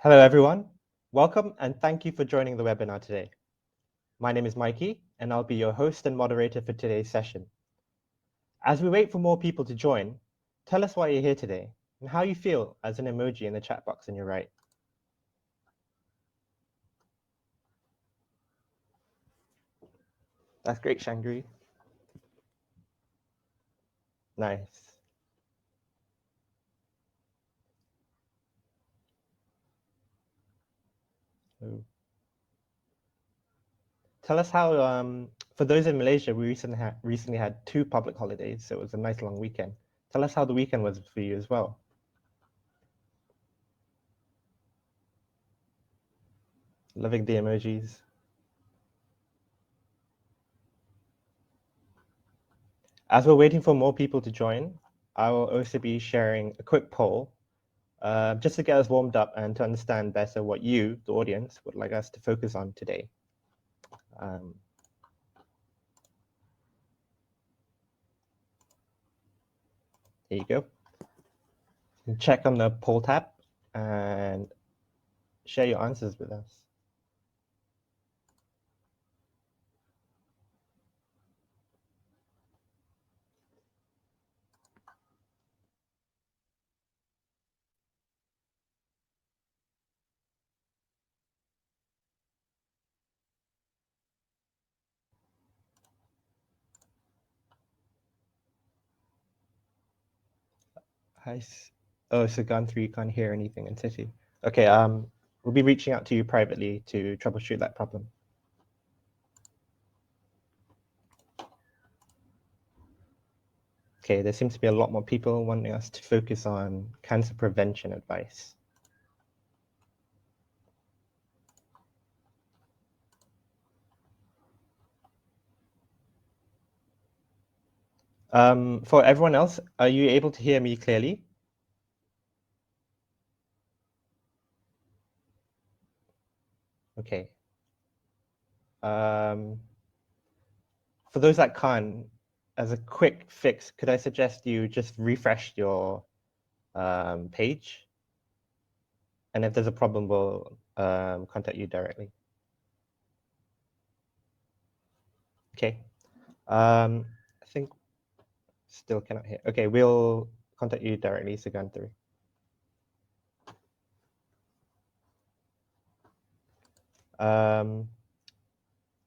Hello, everyone. Welcome and thank you for joining the webinar today. My name is Mikey, and I'll be your host and moderator for today's session. As we wait for more people to join, tell us why you're here today and how you feel as an emoji in the chat box on your right. That's great, Shangri. Nice. Ooh. Tell us how, for those in Malaysia, we recently had 2 public holidays, so it was a nice long weekend. Tell us how the weekend was for you as well. Loving the emojis. As we're waiting for more people to join, I will also be sharing a quick poll just to get us warmed up and to understand better what you, the audience, would like us to focus on today. Here you go. You can check on the poll tab and share your answers with us. Hi. Oh, so gone through, you can't hear anything in City. Okay, we'll be reaching out to you privately to troubleshoot that problem. Okay, there seems to be a lot more people wanting us to focus on cancer prevention advice. For everyone else, are you able to hear me clearly? Okay. For those that can't, as a quick fix, could I suggest you just refresh your page? And if there's a problem, we'll contact you directly. Okay. I think still cannot hear. Okay, we'll contact you directly, Sugantari.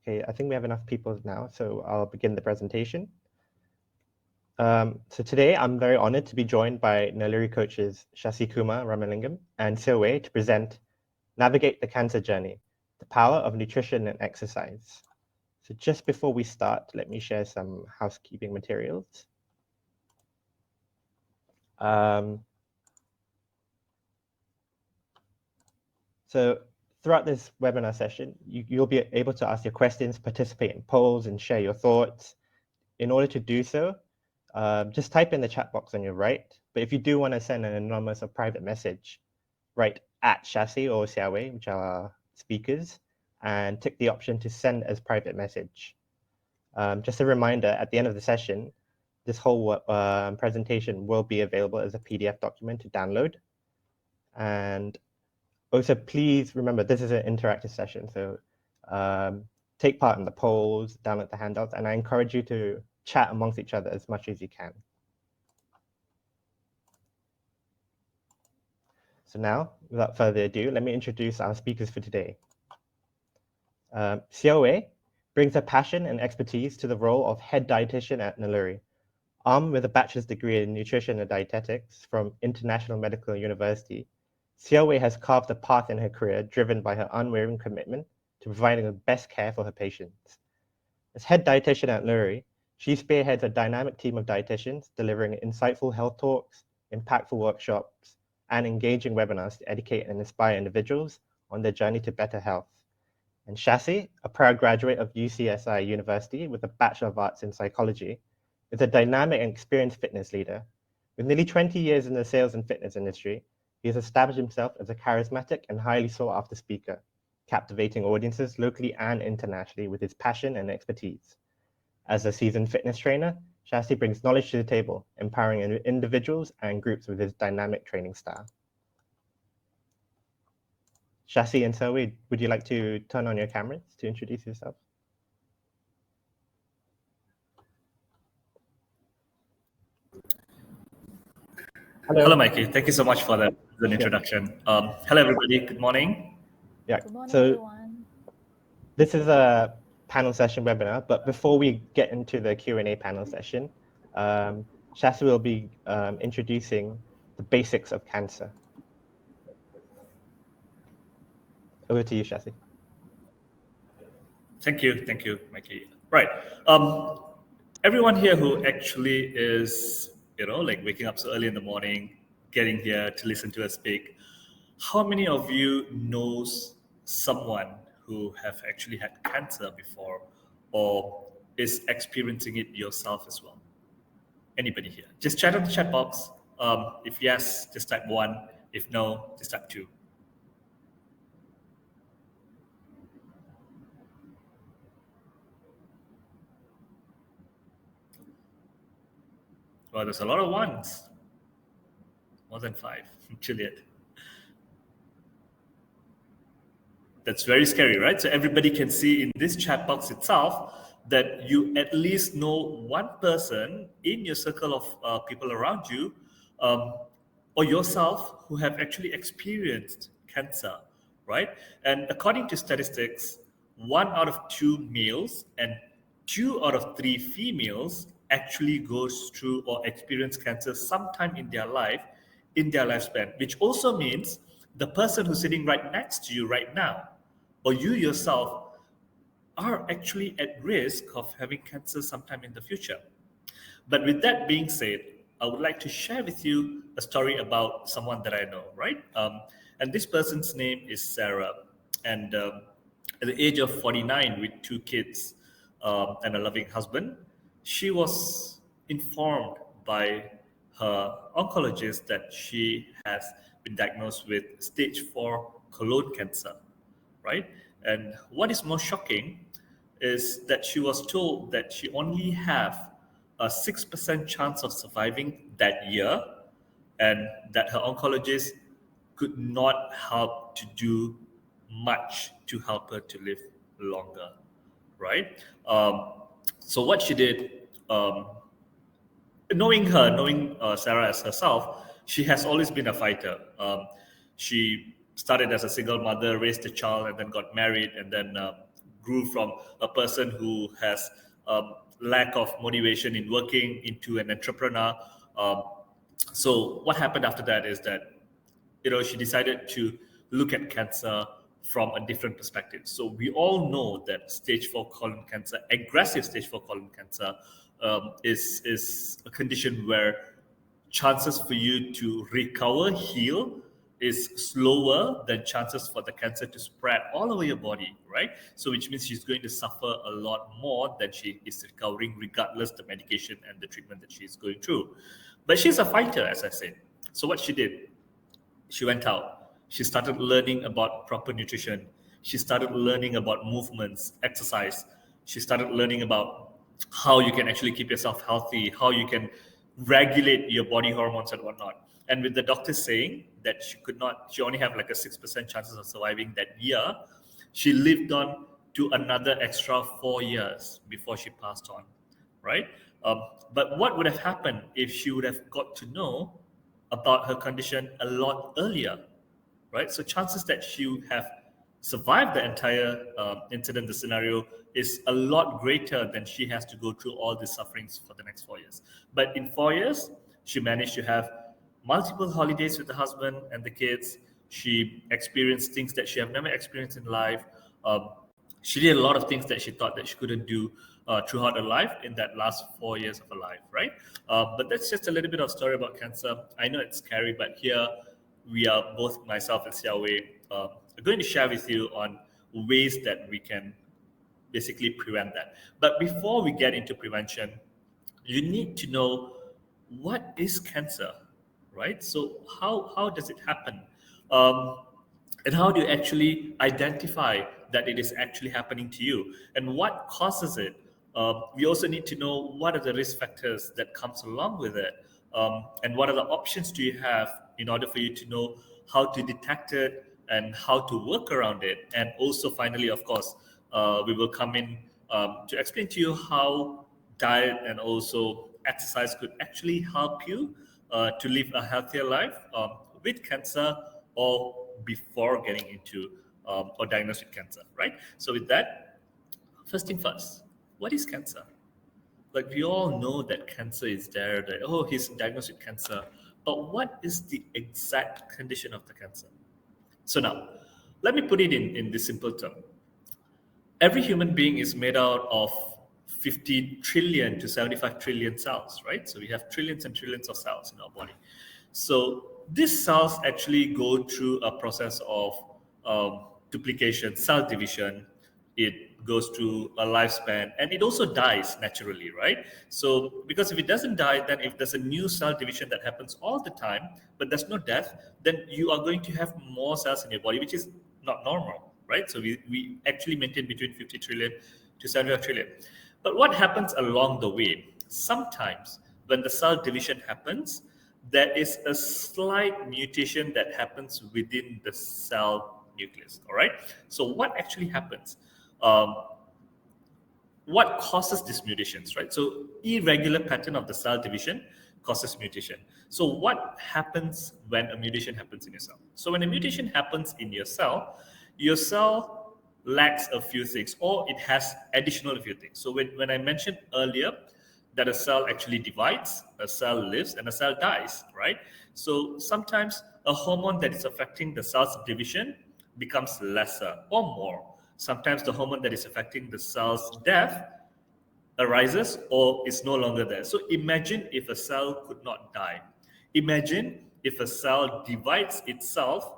Okay, I think we have enough people now, so I'll begin the presentation. So today, I'm very honored to be joined by Naluri coaches Shasikumar, Ramalingam, and Seow to present Navigate the Cancer Journey, the Power of Nutrition and Exercise. So just before we start, let me share some housekeeping materials. So throughout this webinar session, you'll be able to ask your questions, participate in polls, and share your thoughts. In order to do so, just type in the chat box on your right. But if you do want to send an anonymous or private message, write at Shasi or Seow, which are our speakers, and tick the option to send as private message. Just a reminder, at the end of the session, this whole presentation will be available as a PDF document to download. And also, please remember, this is an interactive session, so take part in the polls, download the handouts, and I encourage you to chat amongst each other as much as you can. So now, without further ado, let me introduce our speakers for today. Seow brings her passion and expertise to the role of head dietitian at Naluri. Armed with a bachelor's degree in nutrition and dietetics from International Medical University, Seow has carved a path in her career driven by her unwavering commitment to providing the best care for her patients. As head dietitian at Naluri, she spearheads a dynamic team of dietitians delivering insightful health talks, impactful workshops, and engaging webinars to educate and inspire individuals on their journey to better health. And Shasi, a proud graduate of UCSI University with a Bachelor of Arts in Psychology, is a dynamic and experienced fitness leader. With nearly 20 years in the sales and fitness industry, he has established himself as a charismatic and highly sought-after speaker, captivating audiences locally and internationally with his passion and expertise. As a seasoned fitness trainer, Shasi brings knowledge to the table, empowering individuals and groups with his dynamic training style. Shasi and Seow, would you like to turn on your cameras to introduce yourself? Hello, Mikey. Thank you so much for that introduction. Yeah. Hello, everybody. Good morning. Yeah. Good morning, So everyone. this is a panel session webinar, but before we get into the Q&A panel session, Shasi will be introducing the basics of cancer. Over to you, Shasi. Thank you, Mikey. Right. Everyone here who actually is, like waking up so early in the morning, getting here to listen to us speak, how many of you knows someone who have actually had cancer before or is experiencing it yourself as well? Anybody here? Just chat on the chat box. If yes, just type 1. If no, just type 2. Well, there's a lot of ones. More than 5. Juliet. That's very scary, right? So everybody can see in this chat box itself that you at least know one person in your circle of people around you or yourself who have actually experienced cancer, right? And according to statistics, 1 out of 2 males and 2 out of 3 females actually goes through or experience cancer sometime in their lifespan, which also means the person who's sitting right next to you right now or you yourself are actually at risk of having cancer sometime in the future. But with that being said, I would like to share with you a story about someone that I know, right? And this person's name is Sarah. And at the age of 49, with 2 kids and a loving husband, she was informed by her oncologist that she has been diagnosed with stage 4 colon cancer, right? And what is more shocking is that she was told that she only have a 6% chance of surviving that year, and that her oncologist could not help to do much to help her to live longer, right? So what she did, knowing Sarah as herself, she has always been a fighter. She started as a single mother, raised a child, and then got married, and then grew from a person who has lack of motivation in working into an entrepreneur. So what happened after that is that she decided to look at cancer from a different perspective. So we all know that stage 4 colon cancer, aggressive stage 4 colon cancer, is a condition where chances for you to recover, heal, is slower than chances for the cancer to spread all over your body, right? So which means she's going to suffer a lot more than she is recovering, regardless the medication and the treatment that she's going through. But she's a fighter, as I said. So what she did, she went out. She started learning about proper nutrition. She started learning about movements, exercise. She started learning about how you can actually keep yourself healthy, how you can regulate your body hormones and whatnot. And with the doctor saying that she only have like a 6% chances of surviving that year, she lived on to another extra 4 years before she passed on, right? But what would have happened if she would have got to know about her condition a lot earlier, right? So chances that she would have survived the entire incident, the scenario, is a lot greater than she has to go through all the sufferings for the next 4 years. But in 4 years, she managed to have multiple holidays with the husband and the kids. She experienced things that she have never experienced in life. She did a lot of things that she thought that she couldn't do throughout her life in that last 4 years of her life, right? But that's just a little bit of story about cancer. I know it's scary, but here we are, both myself and Seow going to share with you on ways that we can basically prevent that. But before we get into prevention, you need to know what is cancer, right? So how does it happen? And how do you actually identify that it is actually happening to you, and what causes it? We also need to know what are the risk factors that comes along with it, and what are the options do you have in order for you to know how to detect it, and how to work around it. And also, finally, of course, we will come in to explain to you how diet and also exercise could actually help you to live a healthier life with cancer or before getting into or diagnosed with cancer, right? So, with that, first thing first, what is cancer? Like we all know that cancer is there, that oh, he's diagnosed with cancer, but what is the exact condition of the cancer? So now, let me put it in this simple term. Every human being is made out of 50 trillion to 75 trillion cells, right? So we have trillions and trillions of cells in our body. So these cells actually go through a process of duplication, cell division. It goes through a lifespan, and it also dies naturally, right? So because if it doesn't die, then if there's a new cell division that happens all the time, but there's no death, then you are going to have more cells in your body, which is not normal, right? So we actually maintain between 50 trillion to 75 trillion. But what happens along the way? Sometimes when the cell division happens, there is a slight mutation that happens within the cell nucleus, all right? So what actually happens? Um, what causes these mutations, right? So irregular pattern of the cell division causes mutation. So what happens when a mutation happens in your cell? So when a mutation happens in your cell lacks a few things, or it has additional few things. So when I mentioned earlier that a cell actually divides, a cell lives, and a cell dies, right? So sometimes a hormone that is affecting the cell's division becomes lesser or more. Sometimes the hormone that is affecting the cell's death arises or is no longer there. So imagine if a cell could not die. Imagine if a cell divides itself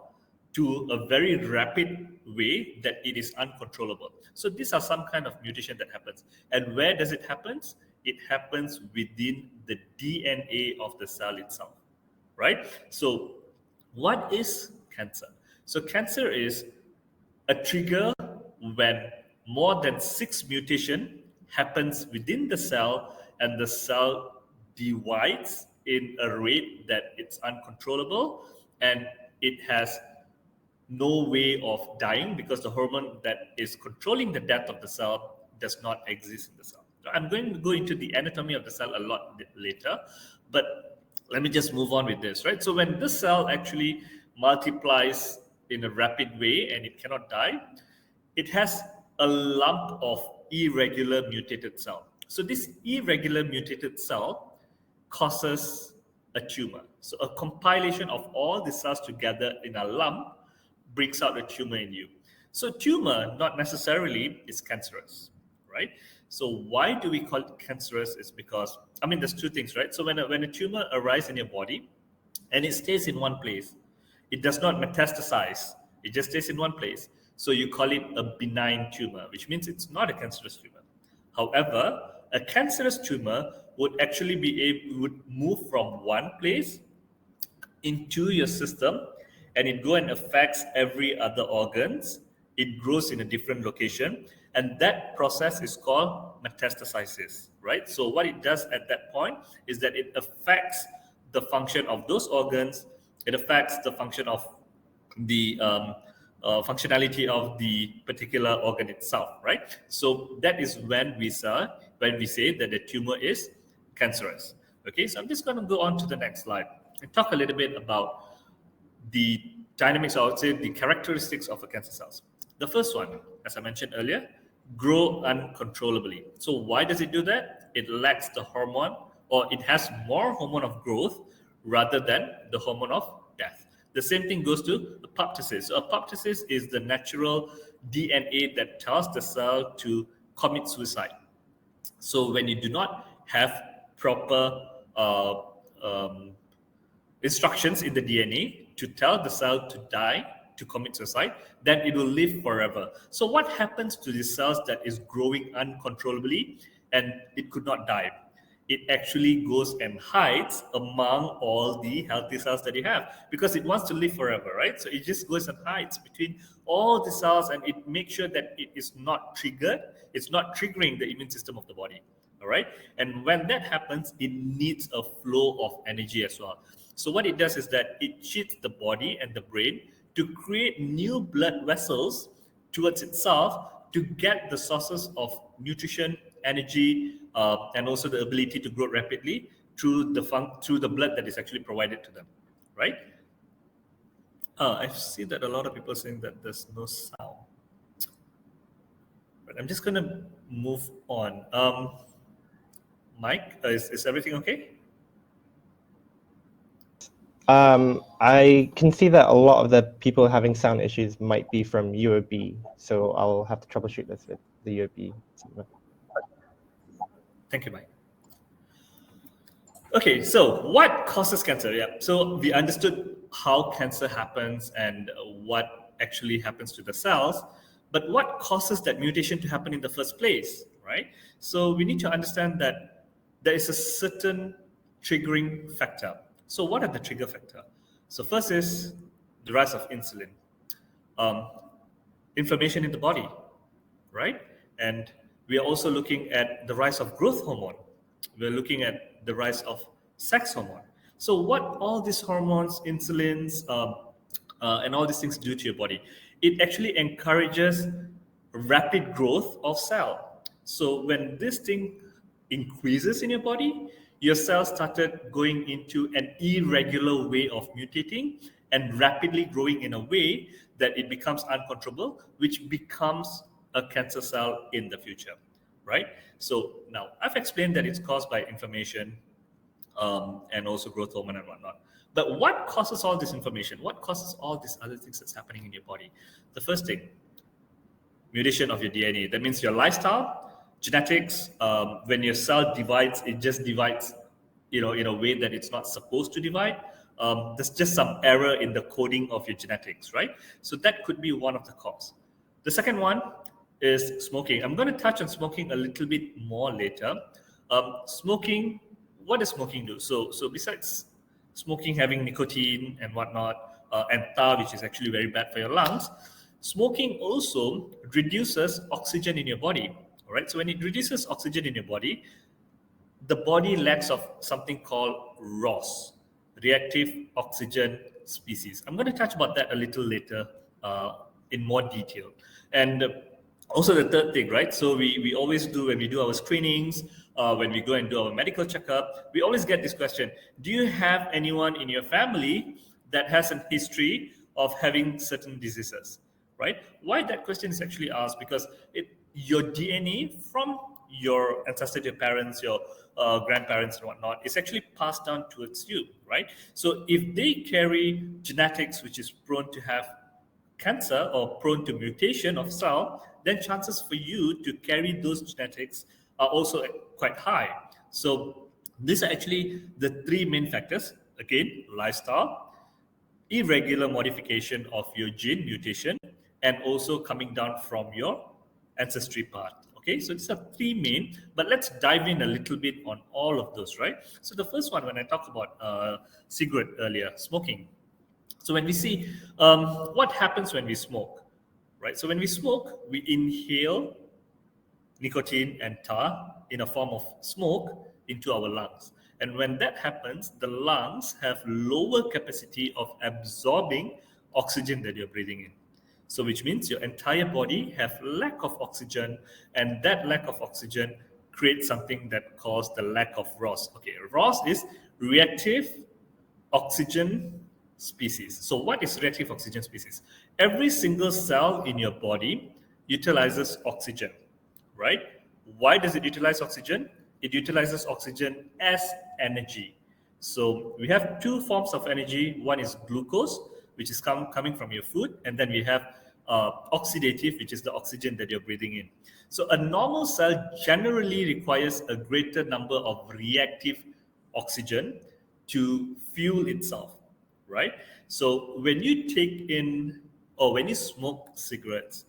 to a very rapid way that it is uncontrollable. So these are some kind of mutation that happens. And where does it happen? It happens within the DNA of the cell itself, right? So what is cancer? So cancer is a trigger when more than 6 mutation happens within the cell and the cell divides in a rate that it's uncontrollable, and it has no way of dying because the hormone that is controlling the death of the cell does not exist in the cell. So I'm going to go into the anatomy of the cell a lot later, but let me just move on with this, right? So when this cell actually multiplies in a rapid way and it cannot die, it has a lump of irregular mutated cell. So this irregular mutated cell causes a tumor. So a compilation of all the cells together in a lump brings out a tumor in you. So tumor not necessarily is cancerous, right? So why do we call it cancerous? Is because, I mean, there's two things, right? So when a tumor arises in your body and it stays in one place, it does not metastasize, it just stays in one place. So you call it a benign tumor, which means it's not a cancerous tumor. However, a cancerous tumor would actually would move from one place into your system, and it go and affects every other organs. It grows in a different location, and that process is called metastasis, right? So what it does at that point is that it affects the function of those organs. It affects the function of the functionality of the particular organ itself, right? So that is when we say that the tumor is cancerous. Okay, so I'm just going to go on to the next slide and talk a little bit about the dynamics, I would say the characteristics of a cancer cells. The first one, as I mentioned earlier, grow uncontrollably. So why does it do that? It lacks the hormone, or it has more hormone of growth rather than the hormone of death. The same thing goes to apoptosis. So apoptosis is the natural DNA that tells the cell to commit suicide. So when you do not have proper instructions in the DNA to tell the cell to die, to commit suicide, then it will live forever. So what happens to the cells that is growing uncontrollably and it could not die? It actually goes and hides among all the healthy cells that you have because it wants to live forever, right? So it just goes and hides between all the cells, and it makes sure that it is not triggered. It's not triggering the immune system of the body, all right? And when that happens, it needs a flow of energy as well. So what it does is that it cheats the body and the brain to create new blood vessels towards itself to get the sources of nutrition, energy, and also the ability to grow rapidly through the blood that is actually provided to them, right? I see that a lot of people are saying that there's no sound. But I'm just going to move on. Mike, is everything okay? I can see that a lot of the people having sound issues might be from UOB, so I'll have to troubleshoot this with the UOB. Thank you, Mike. Okay, so what causes cancer? Yeah, so we understood how cancer happens and what actually happens to the cells, but what causes that mutation to happen in the first place, right? So we need to understand that there is a certain triggering factor. So what are the trigger factor? So first is the rise of insulin, um, inflammation in the body, right? And we are also looking at the rise of growth hormone. We're looking at the rise of sex hormone. So what all these hormones, insulins, and all these things do to your body? It actually encourages rapid growth of cell. So when this thing increases in your body, your cells started going into an irregular way of mutating and rapidly growing in a way that it becomes uncontrollable, which becomes a cancer cell in the future, right? So now I've explained that it's caused by inflammation and also growth hormone and whatnot. But what causes all this inflammation? What causes all these other things that's happening in your body? The first thing, mutation of your DNA. That means your lifestyle, genetics. When your cell divides, it just divides, in a way that it's not supposed to divide. There's just some error in the coding of your genetics, right? So that could be one of the cause. The second one is smoking. I'm going to touch on smoking a little bit more later. Smoking, what does smoking do? So besides smoking having nicotine and whatnot, and tar, which is actually very bad for your lungs, smoking also reduces oxygen in your body. All right. So when it reduces oxygen in your body, the body lacks of something called ROS, reactive oxygen species. I'm going to touch about that a little later in more detail. And also the third thing, right? So we always do, when we do our screenings, when we go and do our medical checkup, we always get this question: do you have anyone in your family that has a history of having certain diseases, right? Why that question is actually asked? Because your DNA from your ancestors, your parents, your grandparents and whatnot, is actually passed down towards you, right? So if they carry genetics which is prone to have cancer or prone to mutation of cell, then chances for you to carry those genetics are also quite high. So these are actually the three main factors. Again, lifestyle, irregular modification of your gene mutation, and also coming down from your ancestry part. Okay, so these are three main, but let's dive in a little bit on all of those, right? So the first one, when I talked about cigarette earlier, smoking. So when we see what happens when we smoke, right? So when we smoke, we inhale nicotine and tar in a form of smoke into our lungs. And when that happens, the lungs have lower capacity of absorbing oxygen that you're breathing in. So which means your entire body have lack of oxygen, and that lack of oxygen creates something that calls the lack of ROS. Okay, ROS is reactive oxygen species. So what is reactive oxygen species? Every single cell in your body utilizes oxygen, right? Why does it utilize oxygen? It utilizes oxygen as energy. So we have two forms of energy. One is glucose, which is coming from your food, and then we have oxidative, which is the oxygen that you're breathing in. So a normal cell generally requires a greater number of reactive oxygen to fuel itself, right? So when you take in, or when you smoke cigarettes,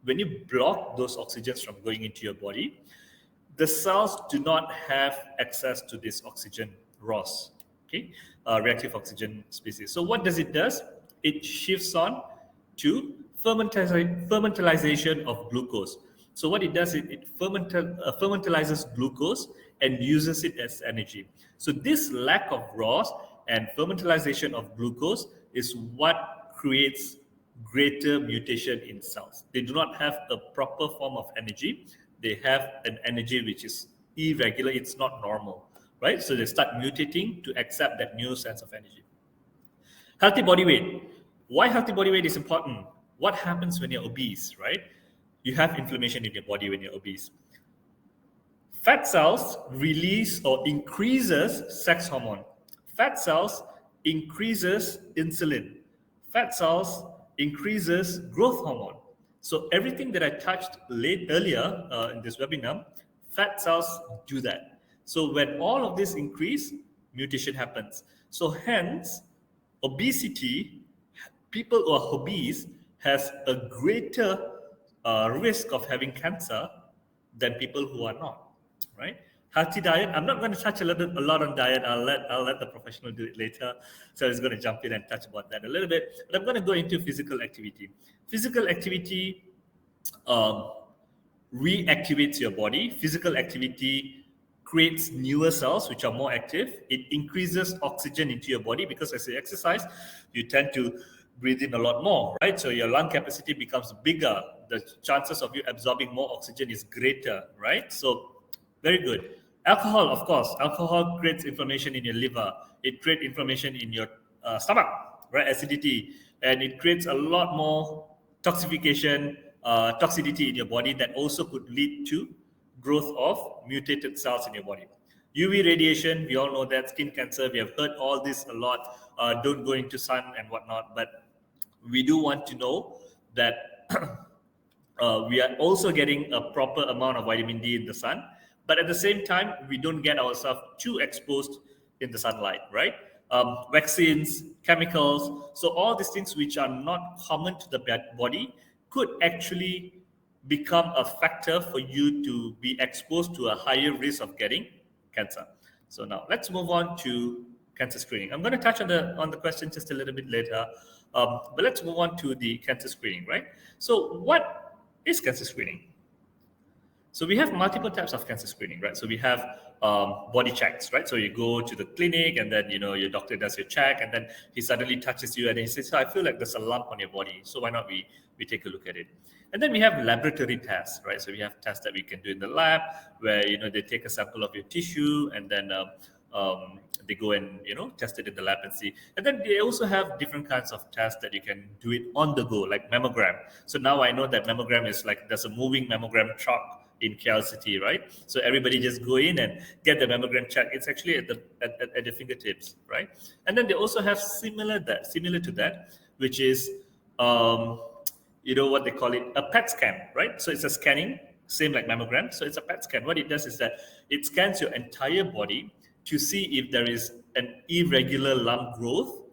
when you block those oxygens from going into your body, the cells do not have access to this oxygen ROS, okay, reactive oxygen species. So what does it does? It shifts on to fermentalization of glucose. So what it does, it fermentalizes glucose and uses it as energy. So this lack of ROS and fermentalization of glucose is what creates greater mutation in cells. They do not have a proper form of energy. They have an energy which is irregular. It's not normal, right? So they start mutating to accept that new sense of energy. Healthy body weight. Why healthy body weight is important? What happens when you're obese, right? You have inflammation in your body when you're obese. Fat cells release or increases sex hormone. Fat cells increases insulin. Fat cells increases growth hormone. So everything that I touched earlier in this webinar, fat cells do that. So when all of this increase, mutation happens. So hence, obesity, people who are obese has a greater risk of having cancer than people who are not, right? Healthy diet. I'm not going to touch a lot on diet. I'll let the professional do it later. So I was going to jump in and touch about that a little bit. But I'm going to go into physical activity. Physical activity um, reactivates your body. Physical activity creates newer cells which are more active. It increases oxygen into your body because as you exercise, you tend to breathe in a lot more, right? So your lung capacity becomes bigger. The chances of you absorbing more oxygen is greater, right? So very good. Alcohol, of course. Alcohol creates inflammation in your liver. It creates inflammation in your stomach, right? Acidity. And it creates a lot more toxification, toxicity in your body that also could lead to growth of mutated cells in your body. UV radiation, we all know that. Skin cancer, we have heard all this a lot. Don't go into sun and whatnot. But we do want to know that we are also getting a proper amount of vitamin D in the sun, but at the same time, we don't get ourselves too exposed in the sunlight, right? Vaccines, chemicals, so all these things which are not common to the body could actually become a factor for you to be exposed to a higher risk of getting cancer. So now let's move on to cancer screening. I'm going to touch on the question just a little bit later, but let's move on to the cancer screening, right? So what is cancer screening? So we have multiple types of cancer screening, right? So we have body checks, right? So you go to the clinic and then, your doctor does your check and then he suddenly touches you and he says, I feel like there's a lump on your body. So why not we take a look at it? And then we have laboratory tests, right? So we have tests that we can do in the lab where, they take a sample of your tissue and then they go and, test it in the lab and see. And then they also have different kinds of tests that you can do it on the go, like mammogram. So now I know that mammogram is like, there's a moving mammogram truck in KL City, right? So everybody just go in and get the mammogram check. It's actually at the fingertips, right? And then they also have similar to that, which is what they call it, a PET scan, right? So it's a scanning, same like mammogram. So it's a PET scan. What it does is that it scans your entire body to see if there is an irregular lump growth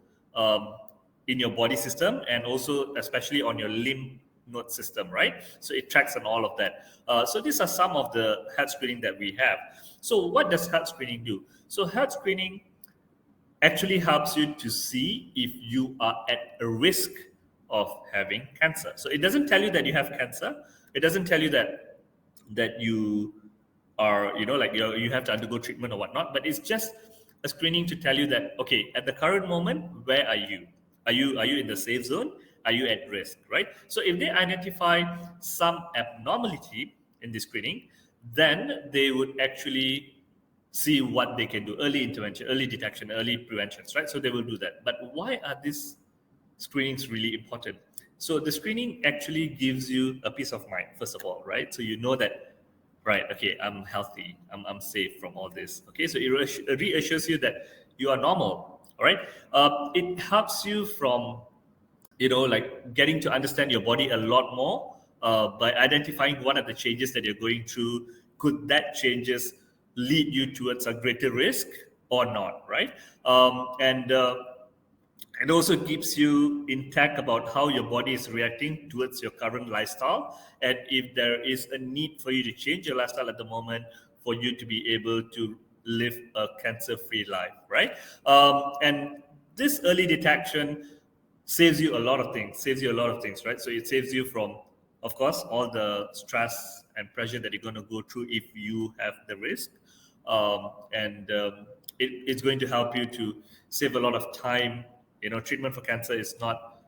in your body system and also especially on your lymph node system, right? So it tracks on all of that. So these are some of the health screening that we have. So what does health screening do? So health screening actually helps you to see if you are at a risk of having cancer. So it doesn't tell you that you have cancer. It doesn't tell you that you are, you have to undergo treatment or whatnot, but it's just a screening to tell you that, okay, at the current moment, where are you? Are you in the safe zone? Are you at risk, right? So if they identify some abnormality in the screening, then they would actually see what they can do, early intervention, early detection, early preventions, right? So they will do that. But why are these screenings really important? So the screening actually gives you a peace of mind, first of all, right? So you know that, right, okay, I'm healthy, I'm safe from all this. Okay, so it reassures you that you are normal, all right? It helps you from, like getting to understand your body a lot more by identifying what are the changes that you're going through. Could that changes lead you towards a greater risk or not, right? And it also keeps you intact about how your body is reacting towards your current lifestyle. And if there is a need for you to change your lifestyle at the moment for you to be able to live a cancer-free life, right? And this early detection saves you a lot of things, right? So it saves you from, of course, all the stress and pressure that you're going to go through if you have the risk. And it's going to help you to save a lot of time. Treatment for cancer is not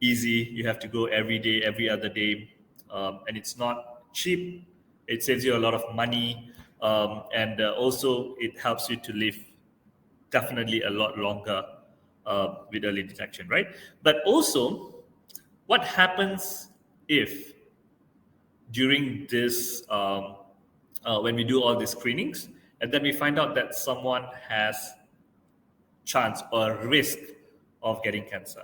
easy. You have to go every day, every other day, and it's not cheap. It saves you a lot of money, and also it helps you to live definitely a lot longer with early detection, right? But also, what happens if during this when we do all these screenings and then we find out that someone has chance or risk of getting cancer,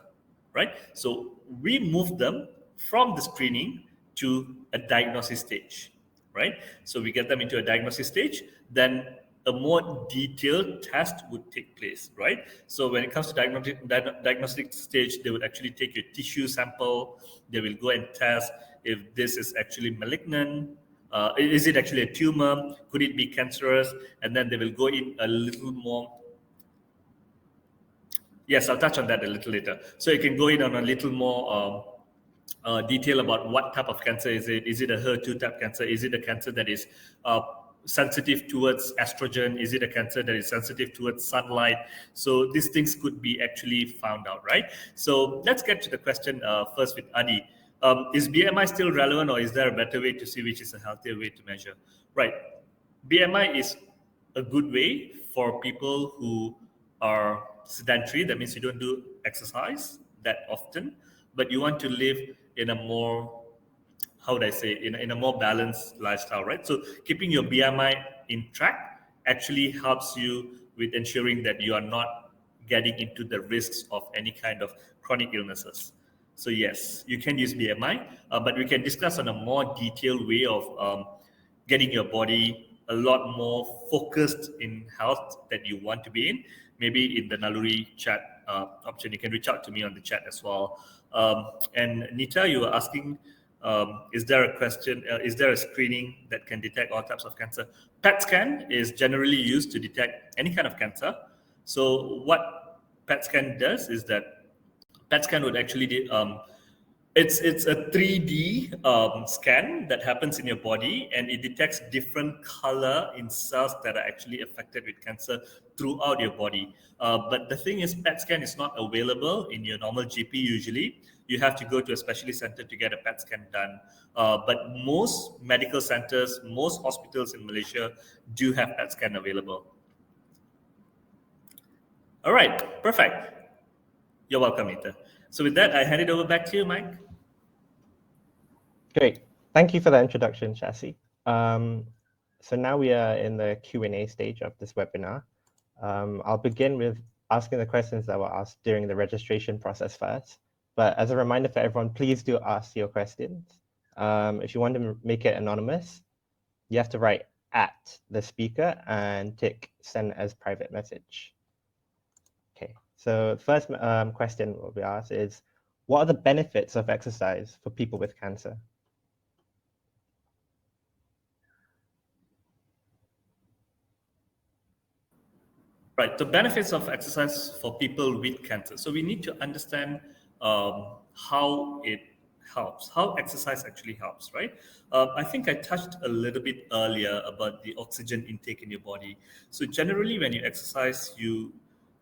right? So we move them from the screening to a diagnosis stage, right? So we get them into a diagnosis stage, then a more detailed test would take place, right? So when it comes to diagnostic stage, they would actually take your tissue sample, they will go and test if this is actually malignant, is it actually a tumor, could it be cancerous, and then they will go in a little more. Yes, I'll touch on that a little later. So you can go in on a little more detail about what type of cancer is it. Is it a HER2 type cancer? Is it a cancer that is sensitive towards estrogen? Is it a cancer that is sensitive towards sunlight? So these things could be actually found out, right? So let's get to the question first with Adi. Is BMI still relevant, or is there a better way to see which is a healthier way to measure? Right. BMI is a good way for people who are sedentary. That means you don't do exercise that often, but you want to live in a more, how would I say, in a more balanced lifestyle, right? So keeping your BMI in track actually helps you with ensuring that you are not getting into the risks of any kind of chronic illnesses. So yes, you can use BMI, but we can discuss on a more detailed way of getting your body a lot more focused in health that you want to be in. Maybe in the Naluri chat option, you can reach out to me on the chat as well. And Nita, you were asking, is there a question, is there a screening that can detect all types of cancer? PET scan is generally used to detect any kind of cancer. So what PET scan does is that PET scan would actually it's a 3D scan that happens in your body, and it detects different color in cells that are actually affected with cancer throughout your body. But the thing is, PET scan is not available in your normal GP usually. You have to go to a specialist center to get a PET scan done. But most medical centers, most hospitals in Malaysia do have PET scan available. All right, perfect. You're welcome, Nita. So with that, I hand it over back to you, Mike. Great. Thank you for that introduction, Shasi. So now we are in the Q&A stage of this webinar. I'll begin with asking the questions that were asked during the registration process first. But as a reminder for everyone, please do ask your questions. If you want to make it anonymous, you have to write at the speaker and tick send as private message. Okay, so the first question will be asked is, what are the benefits of exercise for people with cancer? Right, the benefits of exercise for people with cancer. So we need to understand how it helps, how exercise actually helps, right? I think I touched a little bit earlier about the oxygen intake in your body. So generally, when you exercise, you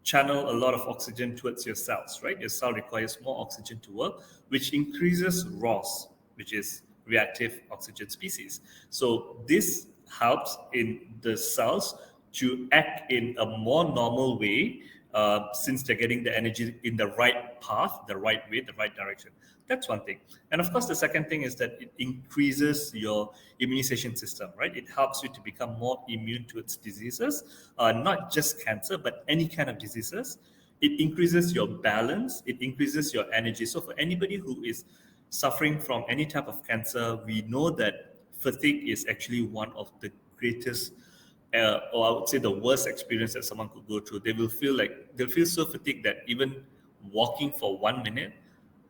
channel a lot of oxygen towards your cells, right? Your cell requires more oxygen to work, which increases ROS, which is reactive oxygen species. So this helps in the cells to act in a more normal way since they're getting the energy in the right path, the right way, the right direction. That's one thing. And of course, the second thing is that it increases your immunization system, right? It helps you to become more immune towards diseases, not just cancer, but any kind of diseases. It increases your balance, it increases your energy. So for anybody who is suffering from any type of cancer, we know that fatigue is actually one of the greatest or I would say the worst experience that someone could go through. They'll feel so fatigued that even walking for 1 minute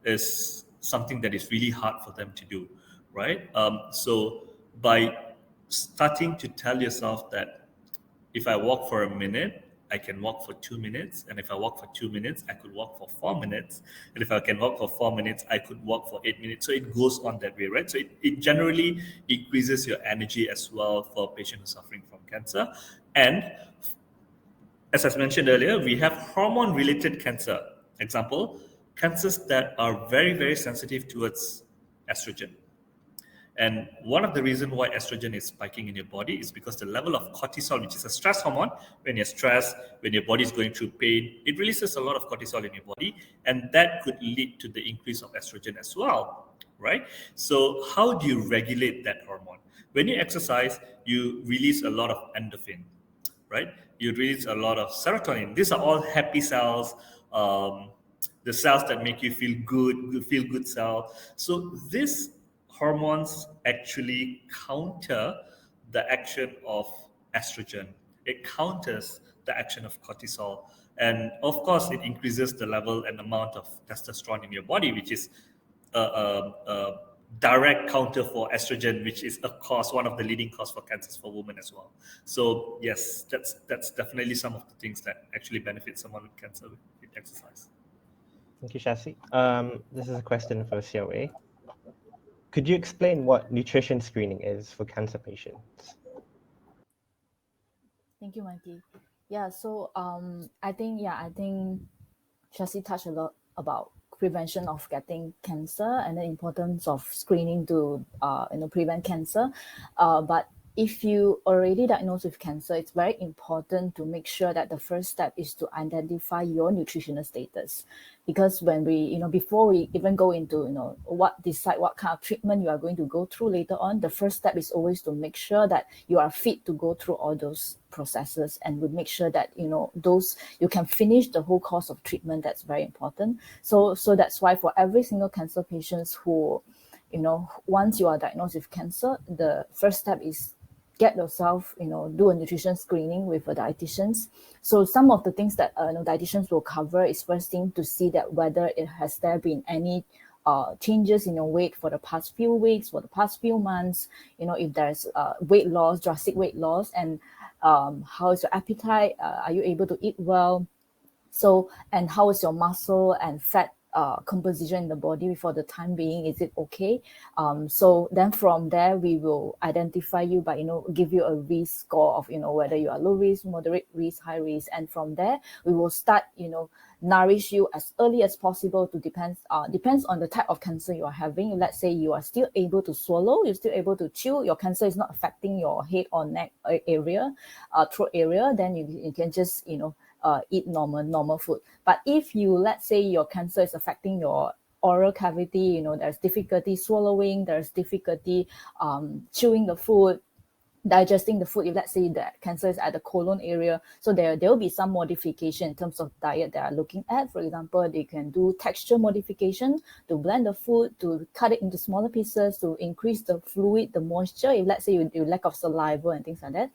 is something that is really hard for them to do, right? So by starting to tell yourself that if I walk for a minute, I can walk for 2 minutes. And if I walk for 2 minutes, I could walk for 4 minutes. And if I can walk for 4 minutes, I could walk for 8 minutes. So it goes on that way, right? So it generally increases your energy as well for a patient who's suffering from cancer. And as I mentioned earlier, we have hormone-related cancer. Example, cancers that are very, very sensitive towards estrogen. And one of the reasons why estrogen is spiking in your body is because the level of cortisol, which is a stress hormone, when you're stressed, when your body is going through pain, it releases a lot of cortisol in your body, and that could lead to the increase of estrogen as well, right? So how do you regulate that hormone? When you exercise, you release a lot of endorphin, right? You release a lot of serotonin. These are all happy cells, um, the cells that make you feel good cells. So these hormones actually counter the action of estrogen. It counters the action of cortisol. And of course, it increases the level and amount of testosterone in your body, which is a direct counter for estrogen, which is one of the leading cause for cancers for women as well. So yes, that's definitely some of the things that actually benefit someone with cancer with exercise. Thank you, Shasi. This is a question for Seow. Could you explain what nutrition screening is for cancer patients? Thank you, Mikey. Yeah, so I think Shasi touched a lot about prevention of getting cancer and the importance of screening to prevent cancer. But if you already diagnosed with cancer, it's very important to make sure that the first step is to identify your nutritional status, because when we before we even go into decide what kind of treatment you are going to go through later on, the first step is always to make sure that you are fit to go through all those processes, and would make sure that those you can finish the whole course of treatment. That's very important. So that's why for every single cancer patients who once you are diagnosed with cancer, the first step is get yourself, do a nutrition screening with a dietitian. So some of the things that dietitians will cover is, first thing, to see that whether it has there been any changes in your weight for the past few weeks, for the past few months, if there's weight loss, drastic weight loss, and how is your appetite? Are you able to eat well? So, and how is your muscle and fat composition in the body for the time being? Is it okay? So then from there, we will identify you by, give you a risk score of, whether you are low risk, moderate risk, high risk. And from there, we will start, nourish you as early as possible. To depends on the type of cancer you are having. Let's say you are still able to swallow, you're still able to chew, your cancer is not affecting your head or neck area, throat area, then you can just, eat normal food. But if let's say your cancer is affecting your oral cavity, there's difficulty swallowing, there's difficulty chewing the food, digesting the food. If let's say that cancer is at the colon area, so there will be some modification in terms of diet that are looking at. For example, they can do texture modification to blend the food, to cut it into smaller pieces, to increase the fluid, the moisture, if let's say you lack of saliva and things like that.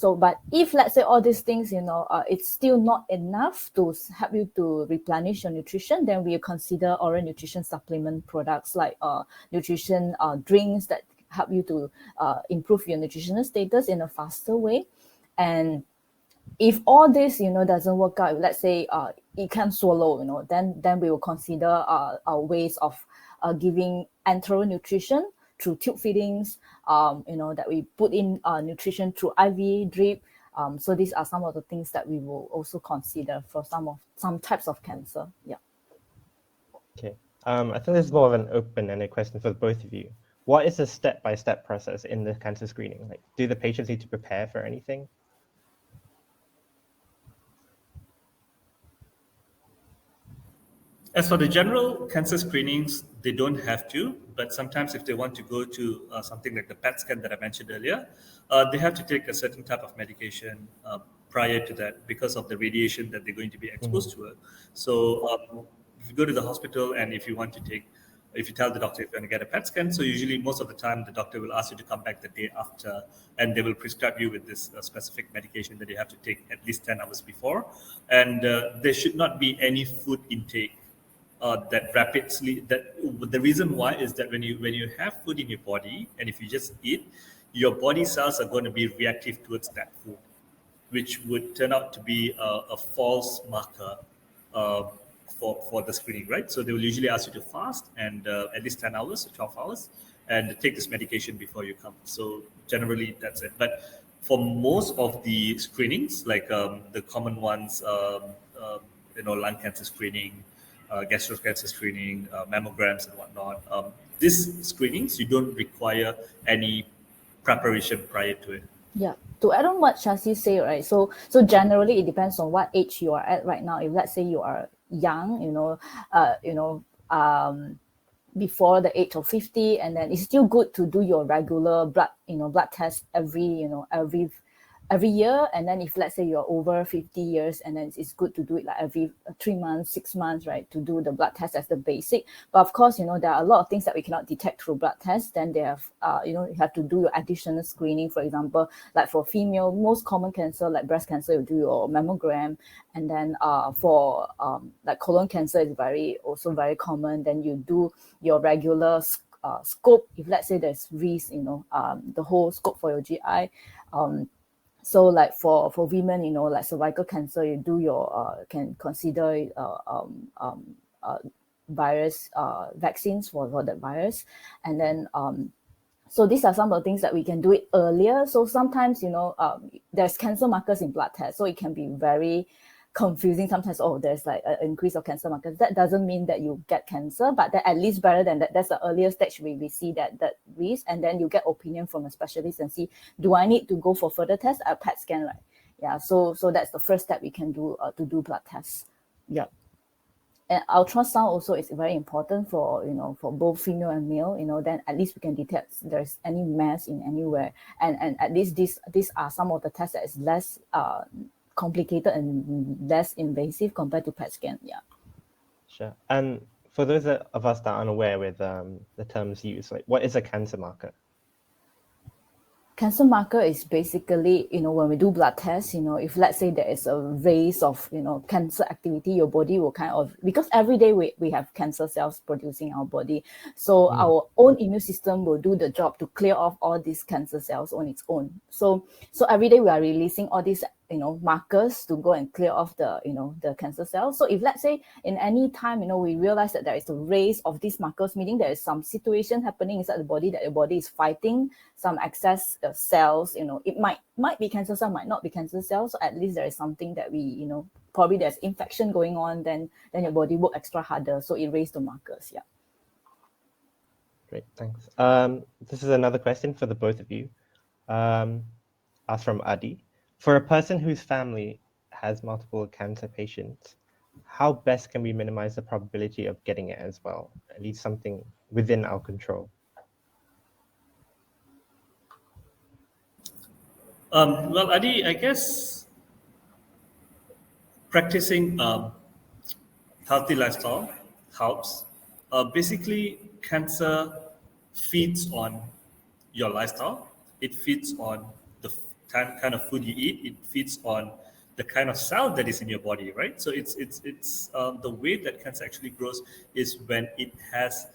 But if let's say all these things, it's still not enough to help you to replenish your nutrition, then we consider oral nutrition supplement products like nutrition drinks that help you to improve your nutritional status in a faster way. And if all this doesn't work out, let's say it can't swallow, then we will consider ways of giving enteral nutrition through tube feedings, that we put in nutrition through IV drip. So these are some of the things that we will also consider for some types of cancer. Yeah. Okay. I think this is more of an open-ended question for both of you. What is the step-by-step process in the cancer screening? Like, do the patients need to prepare for anything? As for the general cancer screenings, they don't have to, but sometimes if they want to go to something like the PET scan that I mentioned earlier, they have to take a certain type of medication prior to that because of the radiation that they're going to be exposed to. So if you go to the hospital and if you tell the doctor if you're going to get a PET scan, so usually most of the time the doctor will ask you to come back the day after, and they will prescribe you with this specific medication that you have to take at least 10 hours before. And there should not be any food intake that rapidly. That the reason why is that when you have food in your body and if you just eat, your body cells are going to be reactive towards that food, which would turn out to be a false marker uh, for the screening, right? So they will usually ask you to fast and at least 10 hours or 12 hours and take this medication before you come. So generally that's it. But for most of the screenings, like the common ones, lung cancer screening, gastric cancer screening, mammograms and whatnot. These screenings, you don't require any preparation prior to it. Yeah. To add on what Shasi say, right? So generally it depends on what age you are at right now. If let's say you are young, before the age of 50, and then it's still good to do your regular blood test every year. And then if let's say you're over 50 years, and then it's good to do it like every 3 months, 6 months, right, to do the blood test as the basic. But of course, there are a lot of things that we cannot detect through blood tests. Then they have you have to do your additional screening. For example, like for female, most common cancer like breast cancer, you do your mammogram. And then for like colon cancer is also very common. Then you do your regular scope. If let's say there's risk, the whole scope for your GI. So like for women, like cervical cancer, you do your can consider virus vaccines for that virus. And then so these are some of the things that we can do it earlier. So sometimes there's cancer markers in blood tests, so it can be very confusing sometimes. Oh, there's like an increase of cancer markers. That doesn't mean that you get cancer, but that at least better than that. That's the earlier stage we see that risk, and then you get opinion from a specialist and see, do I need to go for further tests? A PET scan, right? Yeah. So that's the first step we can do to do blood tests. Yeah. And ultrasound also is very important for for both female and male. Then at least we can detect if there's any mass in anywhere, and at least these are some of the tests that is less complicated and less invasive compared to PET scan. Yeah. Sure. And for those of us that are unaware with the terms used, like what is a cancer marker? Cancer marker is basically, when we do blood tests, if let's say there is a raise of, cancer activity, your body will kind of, because every day we have cancer cells producing our body. So our own immune system will do the job to clear off all these cancer cells on its own. So every day we are releasing all these, markers to go and clear off the, the cancer cells. So if let's say in any time, we realize that there is a raise of these markers, meaning there is some situation happening inside the body that your body is fighting some excess cells, it might be cancer cell, might not be cancer cells. So at least there is something that we, probably there's infection going on, then your body work extra harder. So it raised the markers. Yeah. Great, thanks. This is another question for the both of you. Asked from Adi. For a person whose family has multiple cancer patients, how best can we minimize the probability of getting it as well? At least something within our control. Well, Adi, I guess practicing healthy lifestyle helps. Basically, cancer feeds on your lifestyle. It feeds on the kind of food you eat. It feeds on the kind of cell that is in your body, right? So it's the way that cancer actually grows is when it has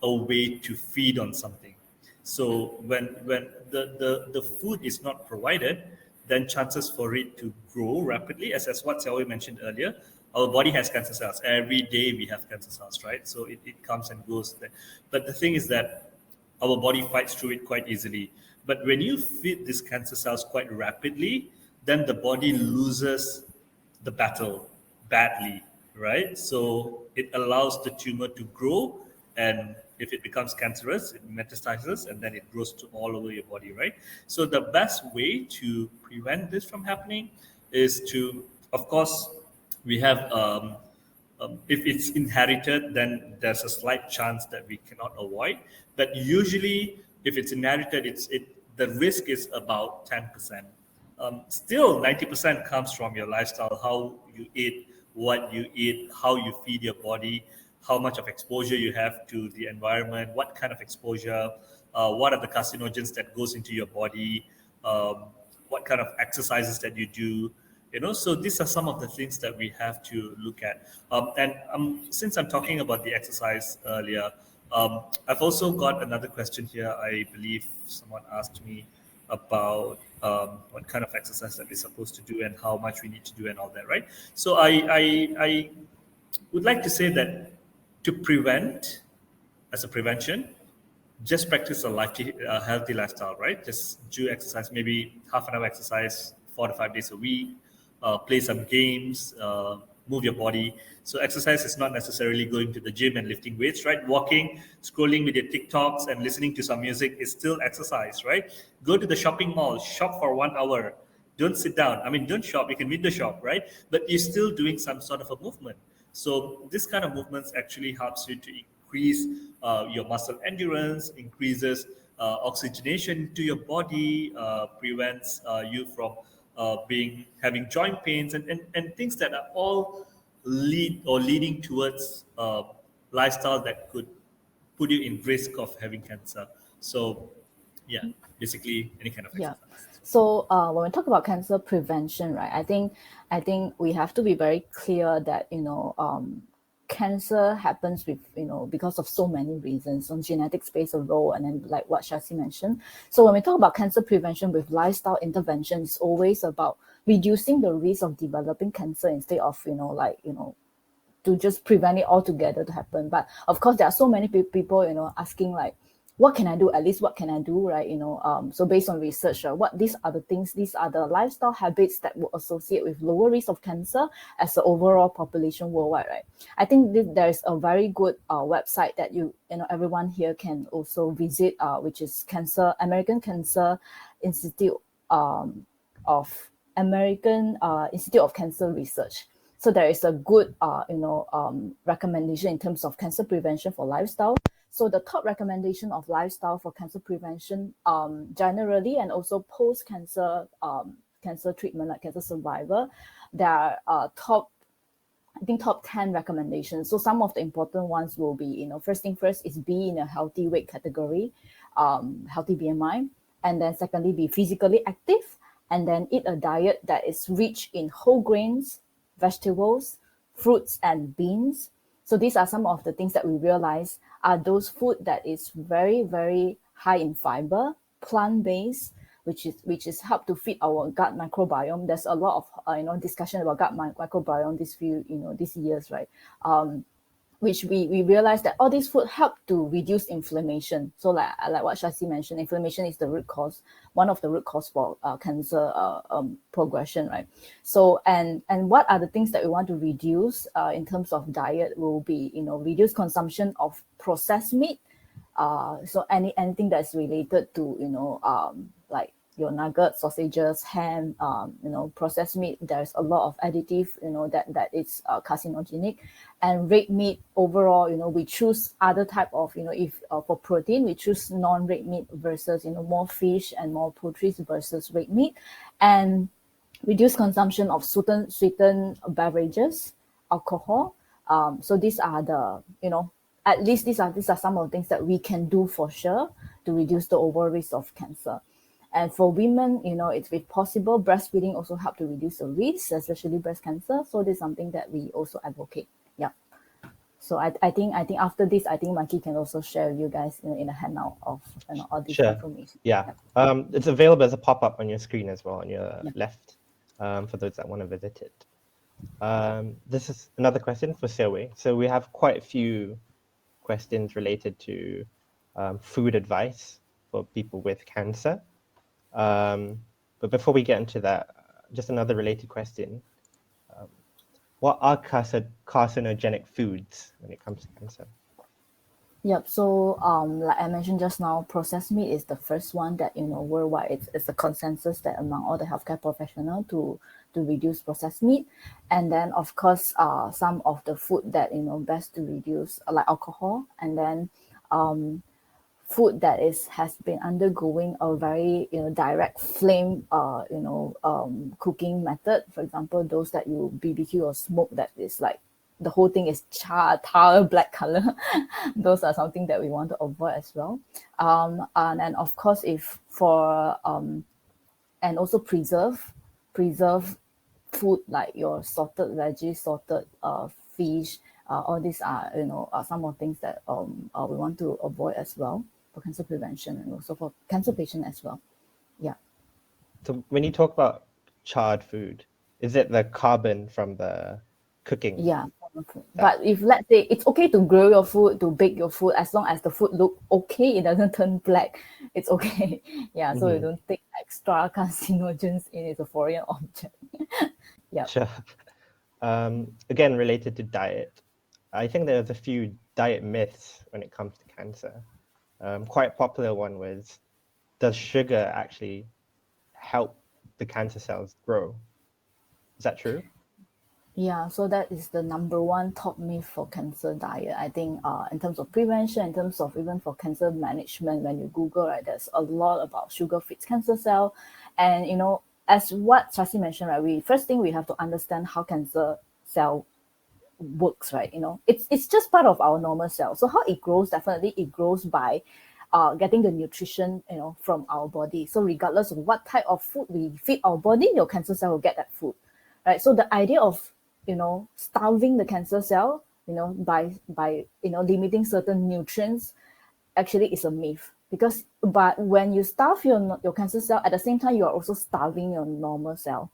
a way to feed on something. So when the food is not provided, then chances for it to grow rapidly, as what Seow mentioned earlier, our body has cancer cells. Every day we have cancer cells, right? So it comes and goes. But the thing is that our body fights through it quite easily. But when you feed these cancer cells quite rapidly, then the body loses the battle badly, right? So it allows the tumor to grow, and if it becomes cancerous, it metastasizes, and then it grows to all over your body, right? So the best way to prevent this from happening is to, of course, we have if it's inherited, then there's a slight chance that we cannot avoid. But usually, if it's inherited, the risk is about 10%. Still, 90% comes from your lifestyle, how you eat, what you eat, how you feed your body, how much of exposure you have to the environment, what kind of exposure, what are the carcinogens that goes into your body, what kind of exercises that you do. So these are some of the things that we have to look at. And since I'm talking about the exercise earlier, I've also got another question here. I believe someone asked me about what kind of exercise that we're supposed to do and how much we need to do and all that, right? So I would like to say that to prevent, as a prevention, just practice a healthy lifestyle, right? Just do exercise, maybe half an hour exercise, 4 to 5 days a week, play some games, move your body. So exercise is not necessarily going to the gym and lifting weights, right? Walking, scrolling with your TikToks and listening to some music is still exercise, right? Go to the shopping mall, shop for 1 hour. Don't sit down. I mean, don't shop. You can window shop, right? But you're still doing some sort of a movement. So this kind of movements actually helps you to increase your muscle endurance, increases oxygenation to your body, prevents you from having joint pains and things that are all leading towards lifestyle that could put you in risk of having cancer. So yeah, basically any kind of Yeah. exercise. So when we talk about cancer prevention, right, I think we have to be very clear that cancer happens with because of so many reasons. So genetics plays a role, and then like what Shasi mentioned. So when we talk about cancer prevention with lifestyle intervention, it's always about reducing the risk of developing cancer instead of to just prevent it altogether to happen. But of course, there are so many people, asking like, what can I do? At least what can I do, right? So based on research, what these are the things, these are the lifestyle habits that will associate with lower risk of cancer as the overall population worldwide, right? I think there's a very good website that everyone here can also visit, which is American Cancer Institute of Institute of Cancer Research. So there is a good, recommendation in terms of cancer prevention for lifestyle. So the top recommendation of lifestyle for cancer prevention, generally, and also post-cancer cancer treatment, like cancer survivor, there are top 10 recommendations. So some of the important ones will be, first thing first is be in a healthy weight category, healthy BMI, and then secondly, be physically active, and then eat a diet that is rich in whole grains, vegetables, fruits, and beans. So these are some of the things that we realize are those food that is very, very high in fiber, plant-based, which is help to feed our gut microbiome. There's a lot of discussion about gut microbiome these years, right? Which we realize that all these food help to reduce inflammation. So like what Shasi mentioned, inflammation is the root cause, one of the root cause for cancer progression, right? So and what are the things that we want to reduce in terms of diet will be, reduce consumption of processed meat. So anything that's related to, like your nuggets, sausages, ham, processed meat, there's a lot of additive, that is carcinogenic. And red meat overall, we choose other type of, if for protein, we choose non-red meat versus, more fish and more poultry versus red meat. And reduce consumption of sweetened beverages, alcohol. So these are the, at least these are some of the things that we can do for sure to reduce the overall risk of cancer. And for women, it's if possible, breastfeeding also help to reduce the risk, especially breast cancer. So this is something that we also advocate. Yeah. So I think after this, I think Maki can also share with you guys in a handout of all this information. Yeah. It's available as a pop-up on your screen as well on your left, for those that want to visit it. This is another question for Seow. So we have quite a few questions related to food advice for people with cancer. But before we get into that, just another related question. What are carcinogenic foods when it comes to cancer? Yep. So, like I mentioned just now, processed meat is the first one that worldwide it's a consensus that among all the healthcare professionals to reduce processed meat, and then of course, some of the food that best to reduce, like alcohol, and then food that has been undergoing a very direct flame cooking method. For example, those that you BBQ or smoke that is like the whole thing is tar black color. Those are something that we want to avoid as well. And then of course, if for and also preserve food like your salted veggies, salted fish. All these are some of the things that we want to avoid as well for cancer prevention and also for cancer patient as well. Yeah. So when you talk about charred food, is it the carbon from the cooking? Yeah. But if let's say it's okay to grill your food, to bake your food, as long as the food look okay, it doesn't turn black, it's okay. Yeah. So you don't take extra carcinogens in, it's a foreign object. Yeah. Sure. Again, related to diet, I think there's a few diet myths when it comes to cancer. Quite popular one was, does sugar actually help the cancer cells grow? Is that true? Yeah, so that is the number one top myth for cancer diet. I think in terms of prevention, in terms of even for cancer management, when you Google, right, there's a lot about sugar feeds cancer cell. And, as what Shasi mentioned, right, first thing we have to understand how cancer cell works, right? It's just part of our normal cell. So how it grows, definitely it grows by getting the nutrition, from our body. So regardless of what type of food we feed our body, your cancer cell will get that food, right? So the idea of starving the cancer cell, by limiting certain nutrients, actually is a myth. But when you starve your cancer cell, at the same time you are also starving your normal cell.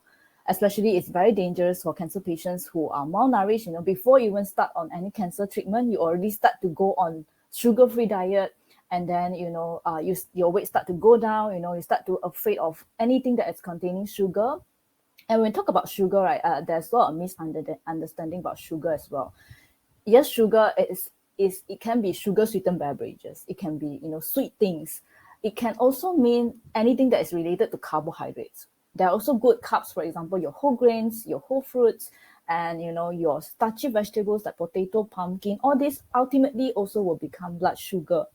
Especially, it's very dangerous for cancer patients who are malnourished. Before you even start on any cancer treatment, you already start to go on sugar-free diet, and then your weight start to go down. You start to afraid of anything that is containing sugar. And when we talk about sugar, right, there's a lot of misunderstanding about sugar as well. Yes, sugar is it can be sugar sweetened beverages. It can be sweet things. It can also mean anything that is related to carbohydrates. There are also good carbs, for example, your whole grains, your whole fruits, and your starchy vegetables like potato, pumpkin. All this ultimately also will become blood sugar.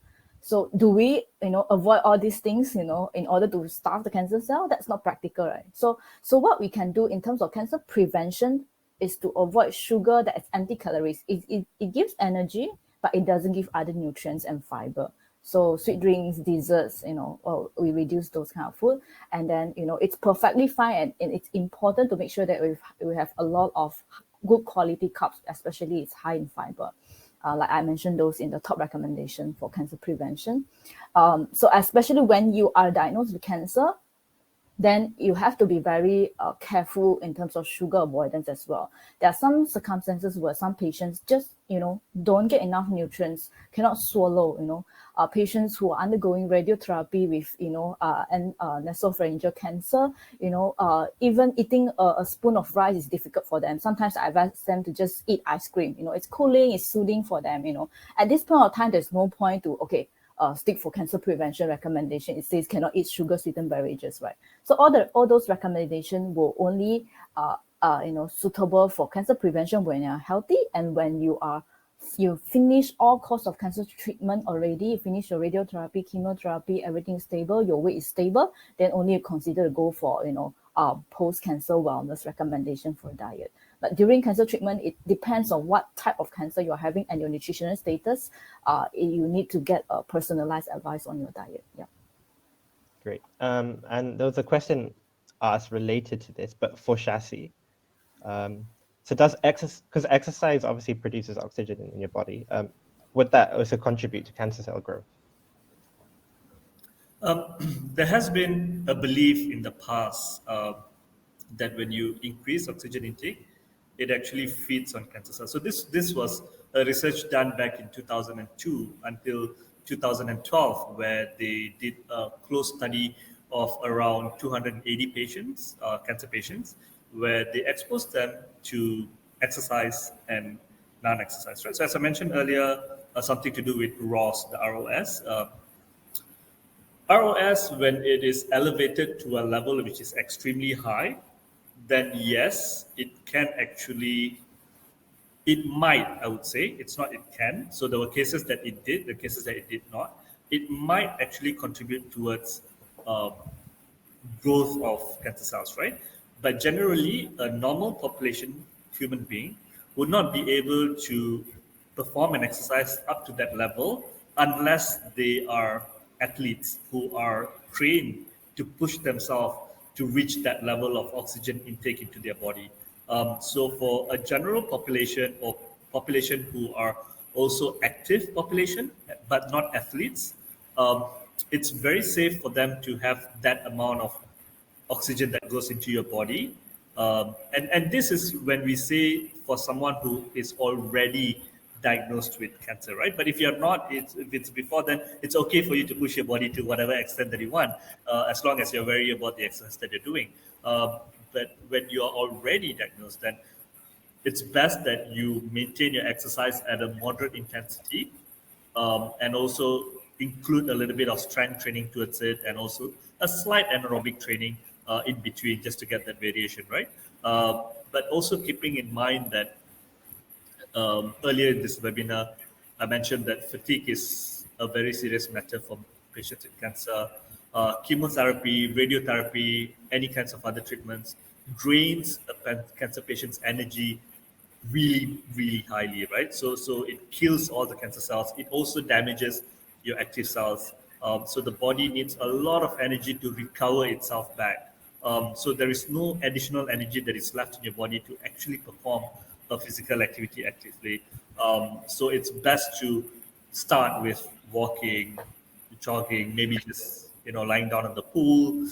So do we, avoid all these things, in order to starve the cancer cell? That's not practical, right? So what we can do in terms of cancer prevention is to avoid sugar that is empty calories. It gives energy, but it doesn't give other nutrients and fiber. So sweet drinks, desserts, we reduce those kind of food. And then, it's perfectly fine. And it's important to make sure that we have a lot of good quality carbs, especially it's high in fiber. Like I mentioned, those in the top recommendation for cancer prevention. So especially when you are diagnosed with cancer, then you have to be very careful in terms of sugar avoidance as well. There are some circumstances where some patients just, don't get enough nutrients, cannot swallow, patients who are undergoing radiotherapy with, and nasopharyngeal cancer, even eating a spoon of rice is difficult for them. Sometimes I advise them to just eat ice cream. It's cooling, it's soothing for them. At this point of time, there's no point to, stick for cancer prevention recommendation. It says cannot eat sugar sweetened beverages, right? So all those recommendations will only suitable for cancer prevention when you're healthy, and when you finish all course of cancer treatment already, you finish your radiotherapy, chemotherapy, everything is stable, your weight is stable, then only you consider to go for post-cancer wellness recommendation for diet. But during cancer treatment, it depends on what type of cancer you're having and your nutritional status. You need to get a personalized advice on your diet. Yeah. Great. And there was a question asked related to this, but for Shasi. So does because exercise obviously produces oxygen in your body, would that also contribute to cancer cell growth? There has been a belief in the past that when you increase oxygen intake, it actually feeds on cancer cells. So this was a research done back in 2002 until 2012, where they did a close study of around 280 patients, cancer patients, where they exposed them to exercise and non-exercise. Right. So as I mentioned earlier, something to do with ROS, the ROS. ROS, when it is elevated to a level which is extremely high, then yes, it can actually, it might, I would say, it's not, it can. So there were cases that it did, the cases that it did not. It might actually contribute towards growth of cancer cells, right? But generally, a normal population human being would not be able to perform an exercise up to that level unless they are athletes who are trained to push themselves to reach that level of oxygen intake into their body. So for a general population or population who are also active population but not athletes, um, it's very safe for them to have that amount of oxygen that goes into your body. And this is when we say for someone who is already diagnosed with cancer, right? But if you're not, if it's before then, it's okay for you to push your body to whatever extent that you want, as long as you're worried about the exercise that you're doing. But when you're already diagnosed, then it's best that you maintain your exercise at a moderate intensity, and also include a little bit of strength training towards it, and also a slight anaerobic training in between, just to get that variation, right? But also keeping in mind that earlier in this webinar, I mentioned that fatigue is a very serious matter for patients with cancer. Chemotherapy, radiotherapy, any kinds of other treatments drains a cancer patient's energy really, really highly, right? So it kills all the cancer cells. It also damages your active cells. So the body needs a lot of energy to recover itself back. So there is no additional energy that is left in your body to actually perform a physical activity actively. So it's best to start with walking, jogging, maybe just lying down in the pool,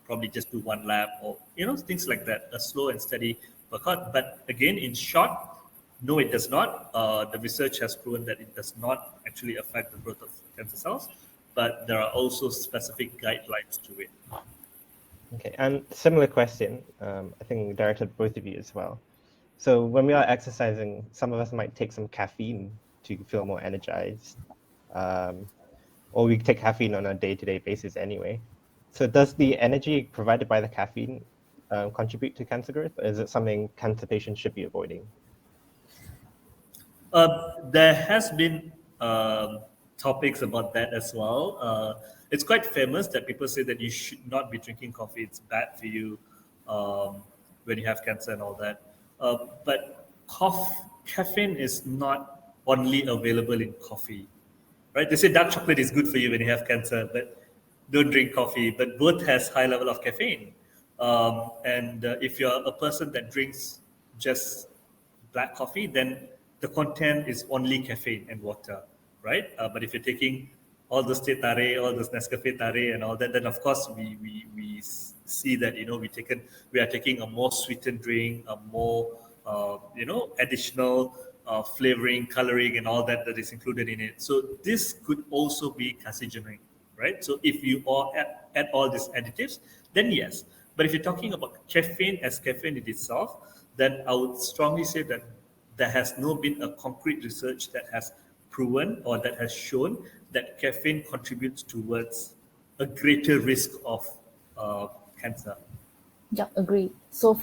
probably just do one lap, or things like that. A slow and steady workout. But again, in short, no, it does not. The research has proven that it does not actually affect the growth of cancer cells, but there are also specific guidelines to it. Okay, and similar question, I think directed at both of you as well. So when we are exercising, some of us might take some caffeine to feel more energized, or we take caffeine on a day-to-day basis anyway. So does the energy provided by the caffeine contribute to cancer growth, or is it something cancer patients should be avoiding? There has been topics about that as well. It's quite famous that people say that you should not be drinking coffee. It's bad for you when you have cancer and all that. But caffeine is not only available in coffee, right? They say dark chocolate is good for you when you have cancer, but don't drink coffee. But both has high level of caffeine. And if you're a person that drinks just black coffee, then the content is only caffeine and water, right? But if you're taking all those teh tarik, all those Nescafe tarik and all that, then of course we see that we are taking a more sweetened drink, a more additional flavoring, coloring, and all that is included in it. So this could also be carcinogenic, right? So if you all add all these additives, then yes. But if you're talking about caffeine as caffeine in itself, then I would strongly say that there has not been a concrete research that has proven or that has shown that caffeine contributes towards a greater risk of cancer. Yeah, agree. So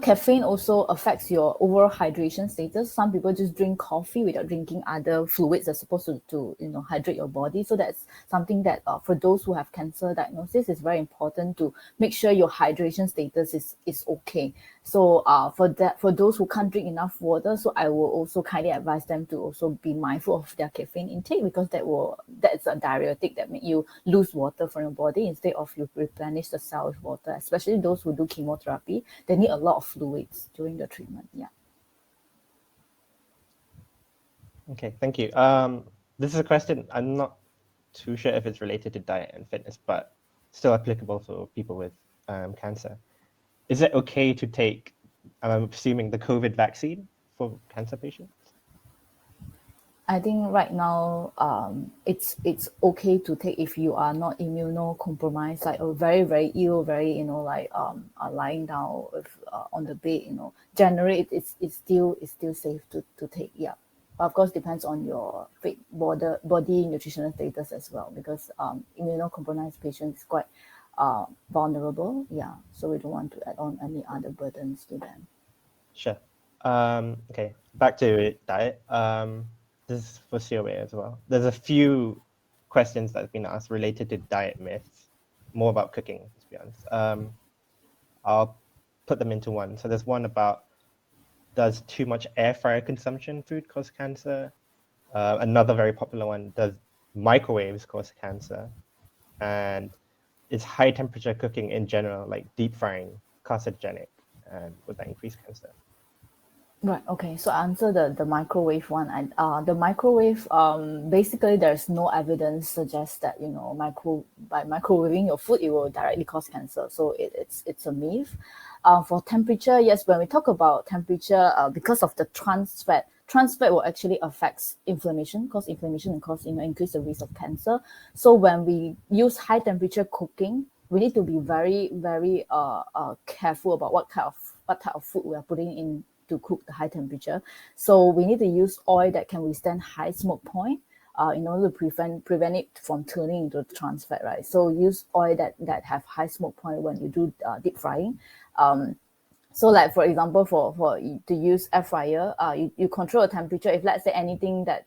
caffeine also affects your overall hydration status. Some people just drink coffee without drinking other fluids that's supposed to hydrate your body. So that's something that for those who have cancer diagnosis is very important to make sure your hydration status is okay. So for those who can't drink enough water, so I will also kindly advise them to also be mindful of their caffeine intake, because that's a diuretic that make you lose water from your body instead of you replenish the cell with water. Especially those who do chemotherapy, they need a lot of fluids during the treatment. Yeah. Okay, thank you. This is a question I'm not too sure if it's related to diet and fitness, but still applicable for people with cancer. Is it okay to take, I'm assuming, the COVID vaccine for cancer patients? I think right now, it's okay to take if you are not immunocompromised, like very very ill, very are lying down with, on the bed. Generally, it's still safe to take. Yeah, but of course depends on your body nutritional status as well, because immunocompromised patients quite vulnerable. Yeah, so we don't want to add on any other burdens to them. Sure. Okay, back to diet. This is for Seow as well. There's a few questions that have been asked related to diet myths, more about cooking, to be honest. I'll put them into one. So there's one about, does too much air fryer consumption food cause cancer? Another very popular one, does microwaves cause cancer? And is high temperature cooking in general, like deep frying, carcinogenic? And would that increase cancer? Right. Okay. So I answer the microwave one. And the microwave, basically, there's no evidence suggests that by microwaving your food it will directly cause cancer. So it's a myth. For temperature, yes. When we talk about temperature, because of the trans fat will actually affects inflammation, cause inflammation, and cause increase the risk of cancer. So when we use high temperature cooking, we need to be very very careful about what type of food we are putting to cook the high temperature. So we need to use oil that can withstand high smoke point in order to prevent it from turning into trans fat, right? So use oil that have high smoke point when you do deep frying. So like for example, for to use air fryer, you control the temperature. If let's say anything that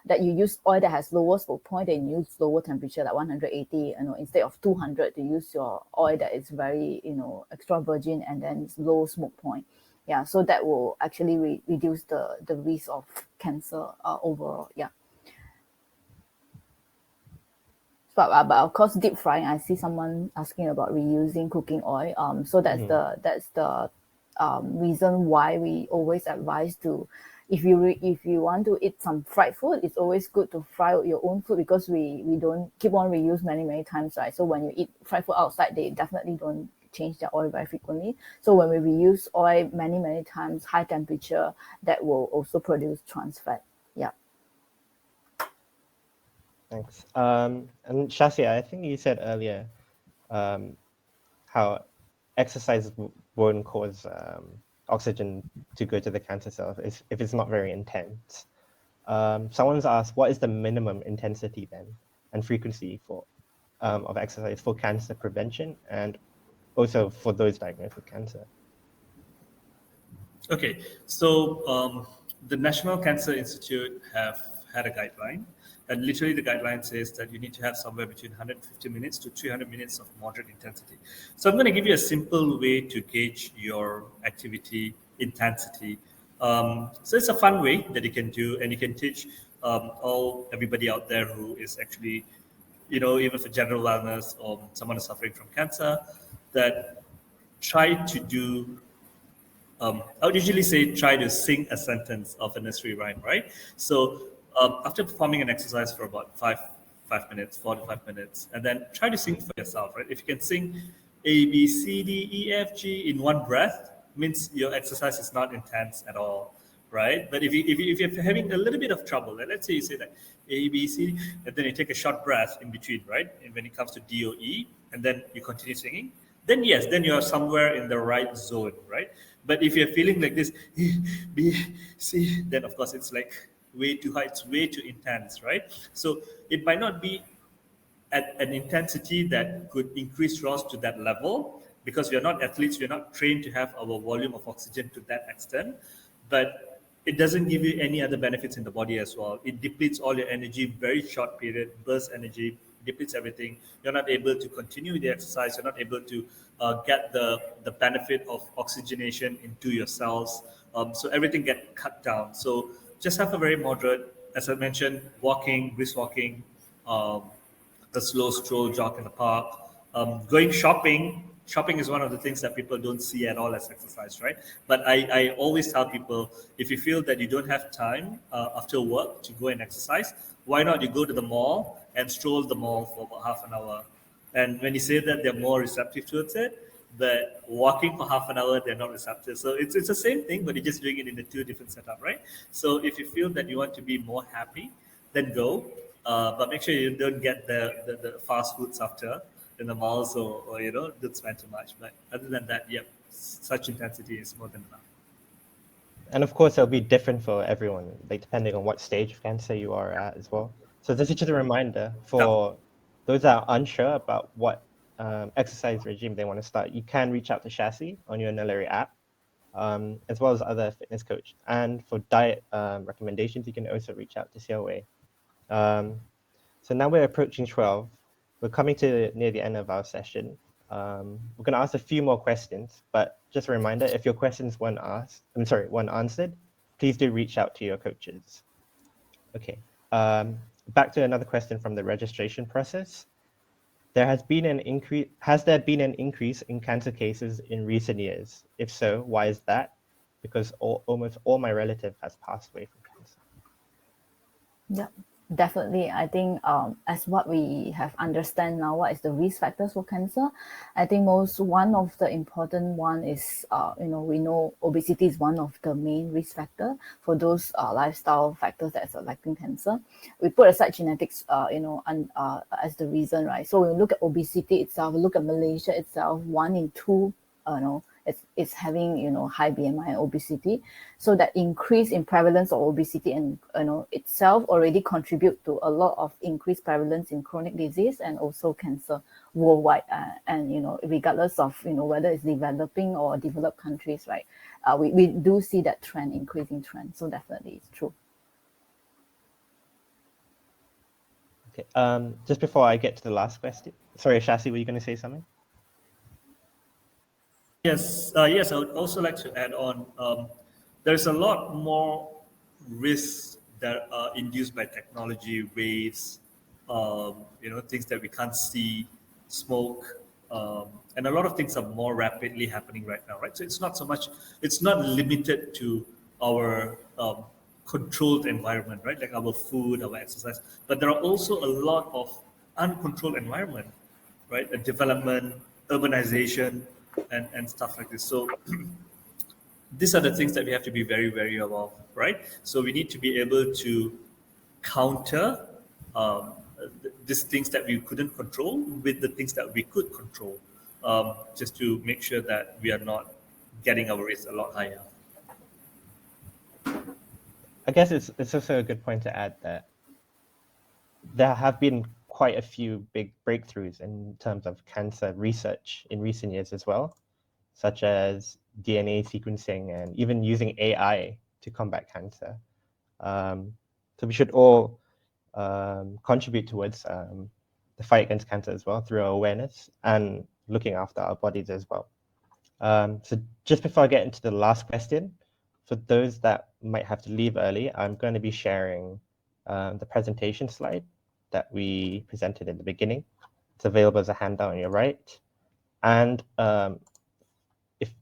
that you use oil that has lower smoke point, then use lower temperature like 180, instead of 200, to use your oil that is very extra virgin and then low smoke point. Yeah, so that will actually reduce the risk of cancer overall. Yeah. But of course, deep frying, I see someone asking about reusing cooking oil. So that's the reason why we always advise to, if you want to eat some fried food, it's always good to fry your own food, because we don't keep on reuse many times, right? So when you eat fried food outside, they definitely don't change their oil very frequently. So when we reuse oil many times, high temperature, that will also produce trans fat. Yeah. Thanks. And Shasi, I think you said earlier how exercise won't cause oxygen to go to the cancer cells if it's not very intense. Someone's asked, what is the minimum intensity then and frequency for of exercise for cancer prevention and also for those diagnosed with cancer? Okay, so the National Cancer Institute have had a guideline, and literally the guideline says that you need to have somewhere between 150 minutes to 300 minutes of moderate intensity. So I'm going to give you a simple way to gauge your activity intensity. So it's a fun way that you can do, and you can teach everybody out there who is actually, even for general wellness or someone who's suffering from cancer, that try to do I would usually say try to sing a sentence of a nursery rhyme, right? So after performing an exercise for about five minutes, 4 to 5 minutes, and then try to sing for yourself, right? If you can sing A, B, C, D, E, F, G in one breath, means your exercise is not intense at all, right? But if you're having a little bit of trouble, let's say you say that A, B, C, D, and then you take a short breath in between, right? And when it comes to D or E, and then you continue singing, then yes, then you are somewhere in the right zone, right? But if you're feeling like this, B, C, then of course it's like way too high, it's way too intense, right? So it might not be at an intensity that could increase yours to that level, because we are not athletes, we are not trained to have our volume of oxygen to that extent. But it doesn't give you any other benefits in the body as well. It depletes all your energy, very short period, bursts energy, depletes everything. You're not able to continue the exercise. You're not able to get the benefit of oxygenation into your cells. So everything get cut down. So just have a very moderate, as I mentioned, walking, brisk walking, um, a slow stroll, jog in the park, going shopping. Shopping is one of the things that people don't see at all as exercise, right? But I always tell people, if you feel that you don't have time after work to go and exercise, why not you go to the mall and stroll the mall for about half an hour? And when you say that, they're more receptive towards it. But walking for half an hour, they're not receptive. So it's the same thing, but you're just doing it in a two different setup, right? So if you feel that you want to be more happy, then go. But make sure you don't get the fast foods after in the malls, or don't spend too much. But other than that, yep, such intensity is more than enough. And of course, it'll be different for everyone, like depending on what stage of cancer you are at as well. So this is just a reminder for those that are unsure about what exercise regime they want to start. You can reach out to Shasi on your Naluri app, as well as other fitness coach. And for diet recommendations, you can also reach out to Seow. So now we're approaching 12. We're coming to near the end of our session. We're going to ask a few more questions, but just a reminder, if your questions weren't answered, please do reach out to your coaches. Okay, back to another question from the registration process. Has there been an increase in cancer cases in recent years? If so, why is that? Because almost all my relatives has passed away from cancer. Yeah, definitely. I think as what we have understand now, what is the risk factors for cancer? I think one of the important one is we know obesity is one of the main risk factor for those lifestyle factors that's affecting cancer. We put aside genetics, as the reason, right? So when we look at obesity itself, we look at Malaysia itself, 1 in 2, is having, high BMI and obesity. So that increase in prevalence of obesity and, itself already contribute to a lot of increased prevalence in chronic disease and also cancer worldwide. And, regardless of, whether it's developing or developed countries, right? We do see that trend, increasing trend. So definitely it's true. Okay. Just before I get to the last question, sorry, Shasi, were you going to say something? Yes, yes. I would also like to add on. There's a lot more risks that are induced by technology, waves, things that we can't see, smoke, and a lot of things are more rapidly happening right now, right? So it's not so much. It's not limited to our controlled environment, right? Like our food, our exercise, but there are also a lot of uncontrolled environment, right? The development, urbanization, and stuff like this. So these are the things that we have to be very, very aware of, right? So we need to be able to counter these things that we couldn't control with the things that we could control, just to make sure that we are not getting our risk a lot higher. I guess it's also a good point to add that there have been quite a few big breakthroughs in terms of cancer research in recent years as well, such as DNA sequencing and even using AI to combat cancer. So we should all contribute towards the fight against cancer as well through our awareness and looking after our bodies as well. So just before I get into the last question, for those that might have to leave early, I'm going to be sharing the presentation slide that we presented in the beginning. It's available as a handout on your right. And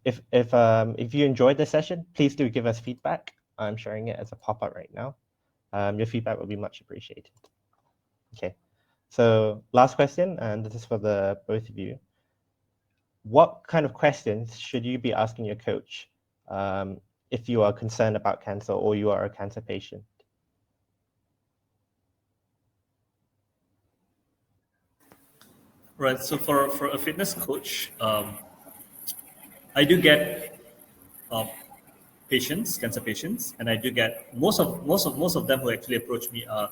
if you enjoyed the session, please do give us feedback. I'm sharing it as a pop-up right now. Your feedback will be much appreciated. Okay, so last question, and this is for the both of you. What kind of questions should you be asking your coach if you are concerned about cancer or you are a cancer patient? Right. So for a fitness coach, I do get patients, cancer patients, and I do get most of them who actually approach me are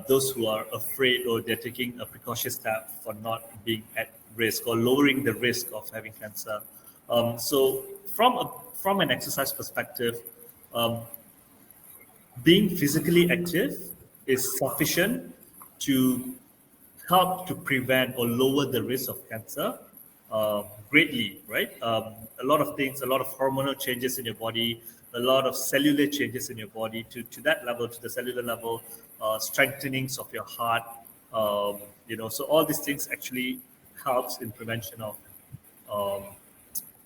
those who are afraid or they're taking a precautious step for not being at risk or lowering the risk of having cancer. So from an exercise perspective, being physically active is sufficient to help to prevent or lower the risk of cancer greatly, right? A lot of things, a lot of hormonal changes in your body, a lot of cellular changes in your body to that level, to the cellular level, strengthenings of your heart, so all these things actually helps in prevention of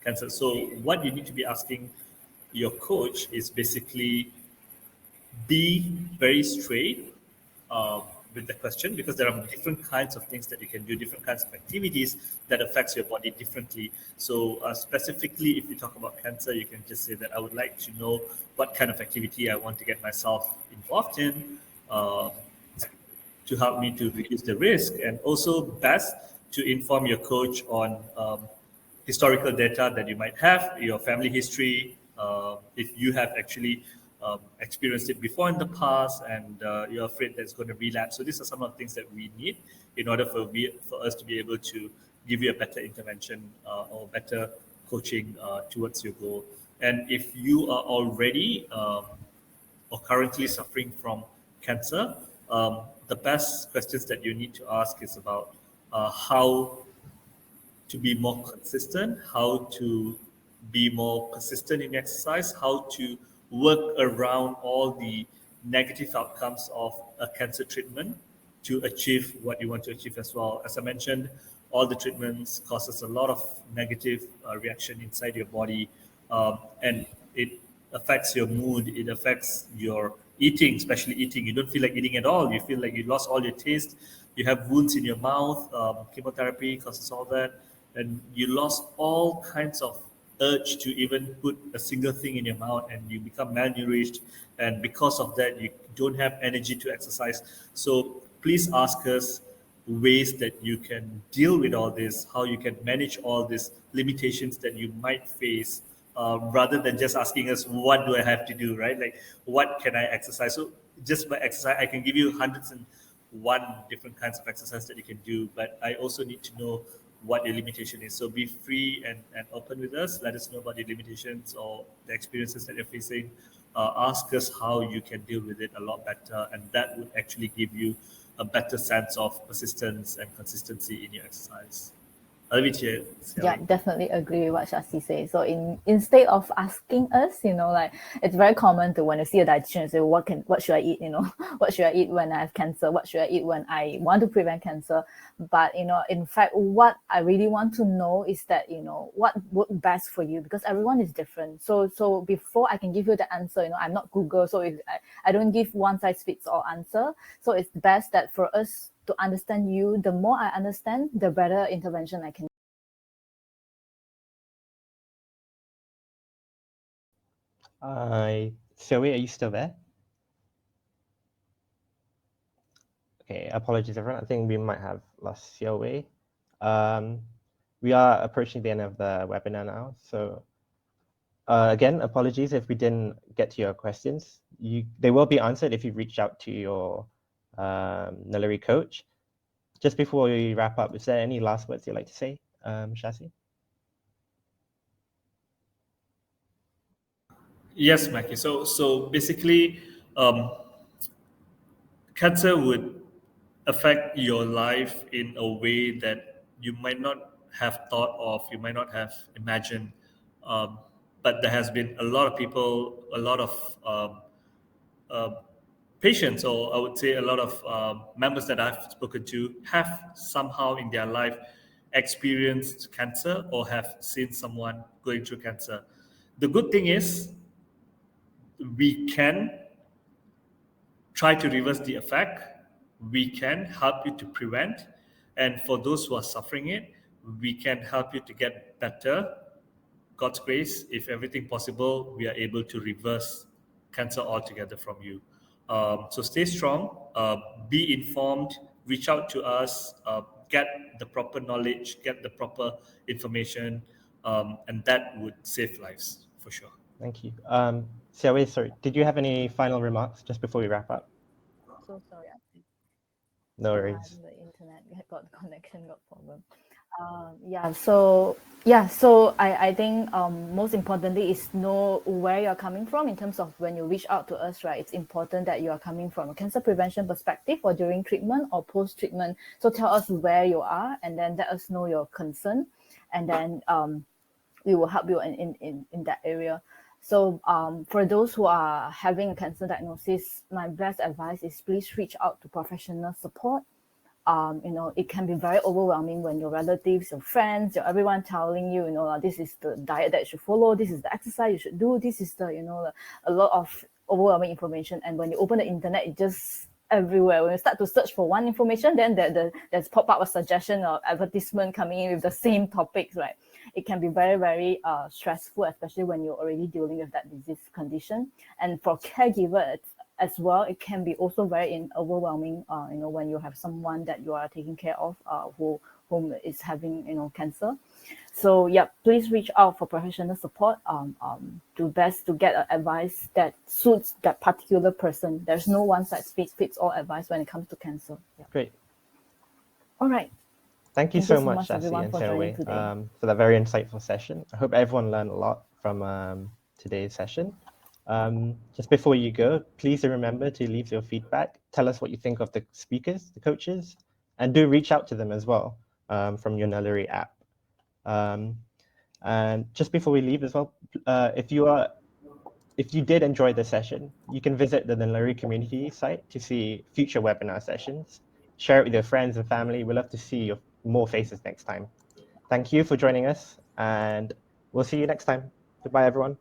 cancer. So what you need to be asking your coach is basically be very straight with the question, because there are different kinds of things that you can do, different kinds of activities that affects your body differently. So specifically, if you talk about cancer, you can just say that I would like to know what kind of activity I want to get myself involved in to help me to reduce the risk, and also best to inform your coach on historical data that you might have, your family history, if you have actually experienced it before in the past and you're afraid that it's going to relapse. So these are some of the things that we need in order for us to be able to give you a better intervention or better coaching towards your goal. And if you are already or currently suffering from cancer, the best questions that you need to ask is about how to be more consistent, how to be more persistent in exercise, how to work around all the negative outcomes of a cancer treatment to achieve what you want to achieve as well. As I mentioned, all the treatments causes a lot of negative reaction inside your body, and it affects your mood, it affects your eating, especially eating. You don't feel like eating at all. You feel like you lost all your taste. You have wounds in your mouth. Chemotherapy causes all that, and you lost all kinds of urge to even put a single thing in your mouth, and you become malnourished, and because of that you don't have energy to exercise. So please ask us ways that you can deal with all this, how you can manage all these limitations that you might face, rather than just asking us, what do I have to do, right? Like, what can I exercise? So just by exercise, I can give you hundreds and one different kinds of exercise that you can do, but I also need to know what your limitation is. So be free and open with us. Let us know about your limitations or the experiences that you're facing. Ask us how you can deal with it a lot better, and that would actually give you a better sense of persistence and consistency in your exercise. I'll leave it here, Yeah, Xiaowei. definitely agree with what Shasi says. So instead of asking us, like it's very common to when you see a dietitian and say, what should I eat? What should I eat when I have cancer? What should I eat when I want to prevent cancer? But in fact, what I really want to know is that what works best for you, because everyone is different. So before I can give you the answer, I'm not Google, so I don't give one size fits all answer. So it's best that for us to understand you, the more I understand, the better intervention I can. Seow, are you still there? Okay, apologies everyone. I think we might have lost Seow. We are approaching the end of the webinar now. So again, apologies if we didn't get to your questions. They will be answered if you reach out to your Naluri coach. Just before we wrap up, is there any last words you'd like to say, Shasi? Yes, Mackie. So basically, cancer would affect your life in a way that you might not have thought of, you might not have imagined. Um, but there has been a lot of people, a lot of uh, patients, or I would say a lot of members that I've spoken to have somehow in their life experienced cancer or have seen someone going through cancer. The good thing is we can try to reverse the effect. We can help you to prevent. And for those who are suffering it, we can help you to get better. God's grace, if everything possible, we are able to reverse cancer altogether from you. So stay strong, be informed, reach out to us, get the proper knowledge, get the proper information, and that would save lives for sure. Thank you. Seow, sorry, did you have any final remarks just before we wrap up? So sorry. No Yeah, worries. the internet got connection got problem. So I think most importantly is know where you're coming from in terms of when you reach out to us, right? It's important that you are coming from a cancer prevention perspective or during treatment or post treatment. So tell us where you are, and then let us know your concern, and then we will help you in that area. So for those who are having a cancer diagnosis, my best advice is please reach out to professional support. It can be very overwhelming when your relatives, your friends, everyone telling you, this is the diet that you should follow, this is the exercise you should do, this is a lot of overwhelming information. And when you open the internet, it just everywhere. When you start to search for one information, then there's pop up a suggestion or advertisement coming in with the same topics, right? It can be very, very stressful, especially when you're already dealing with that disease condition. And for caregivers as well, it can be also very overwhelming, when you have someone that you are taking care of whom is having cancer. So yeah, please reach out for professional support to best to get advice that suits that particular person. There's no one size fits all advice when it comes to cancer. Yeah. Great. All right. Thank you Thank you so so much, much, Shasi everyone, and for joining Seow, today. for that very insightful session. I hope everyone learned a lot from today's session. Just before you go, please remember to leave your feedback. Tell us what you think of the speakers, the coaches, and do reach out to them as well from your Naluri app. And just before we leave as well, if you did enjoy the session, you can visit the Naluri community site to see future webinar sessions. Share it with your friends and family. We'd love to see more faces next time. Thank you for joining us, and we'll see you next time. Goodbye, everyone.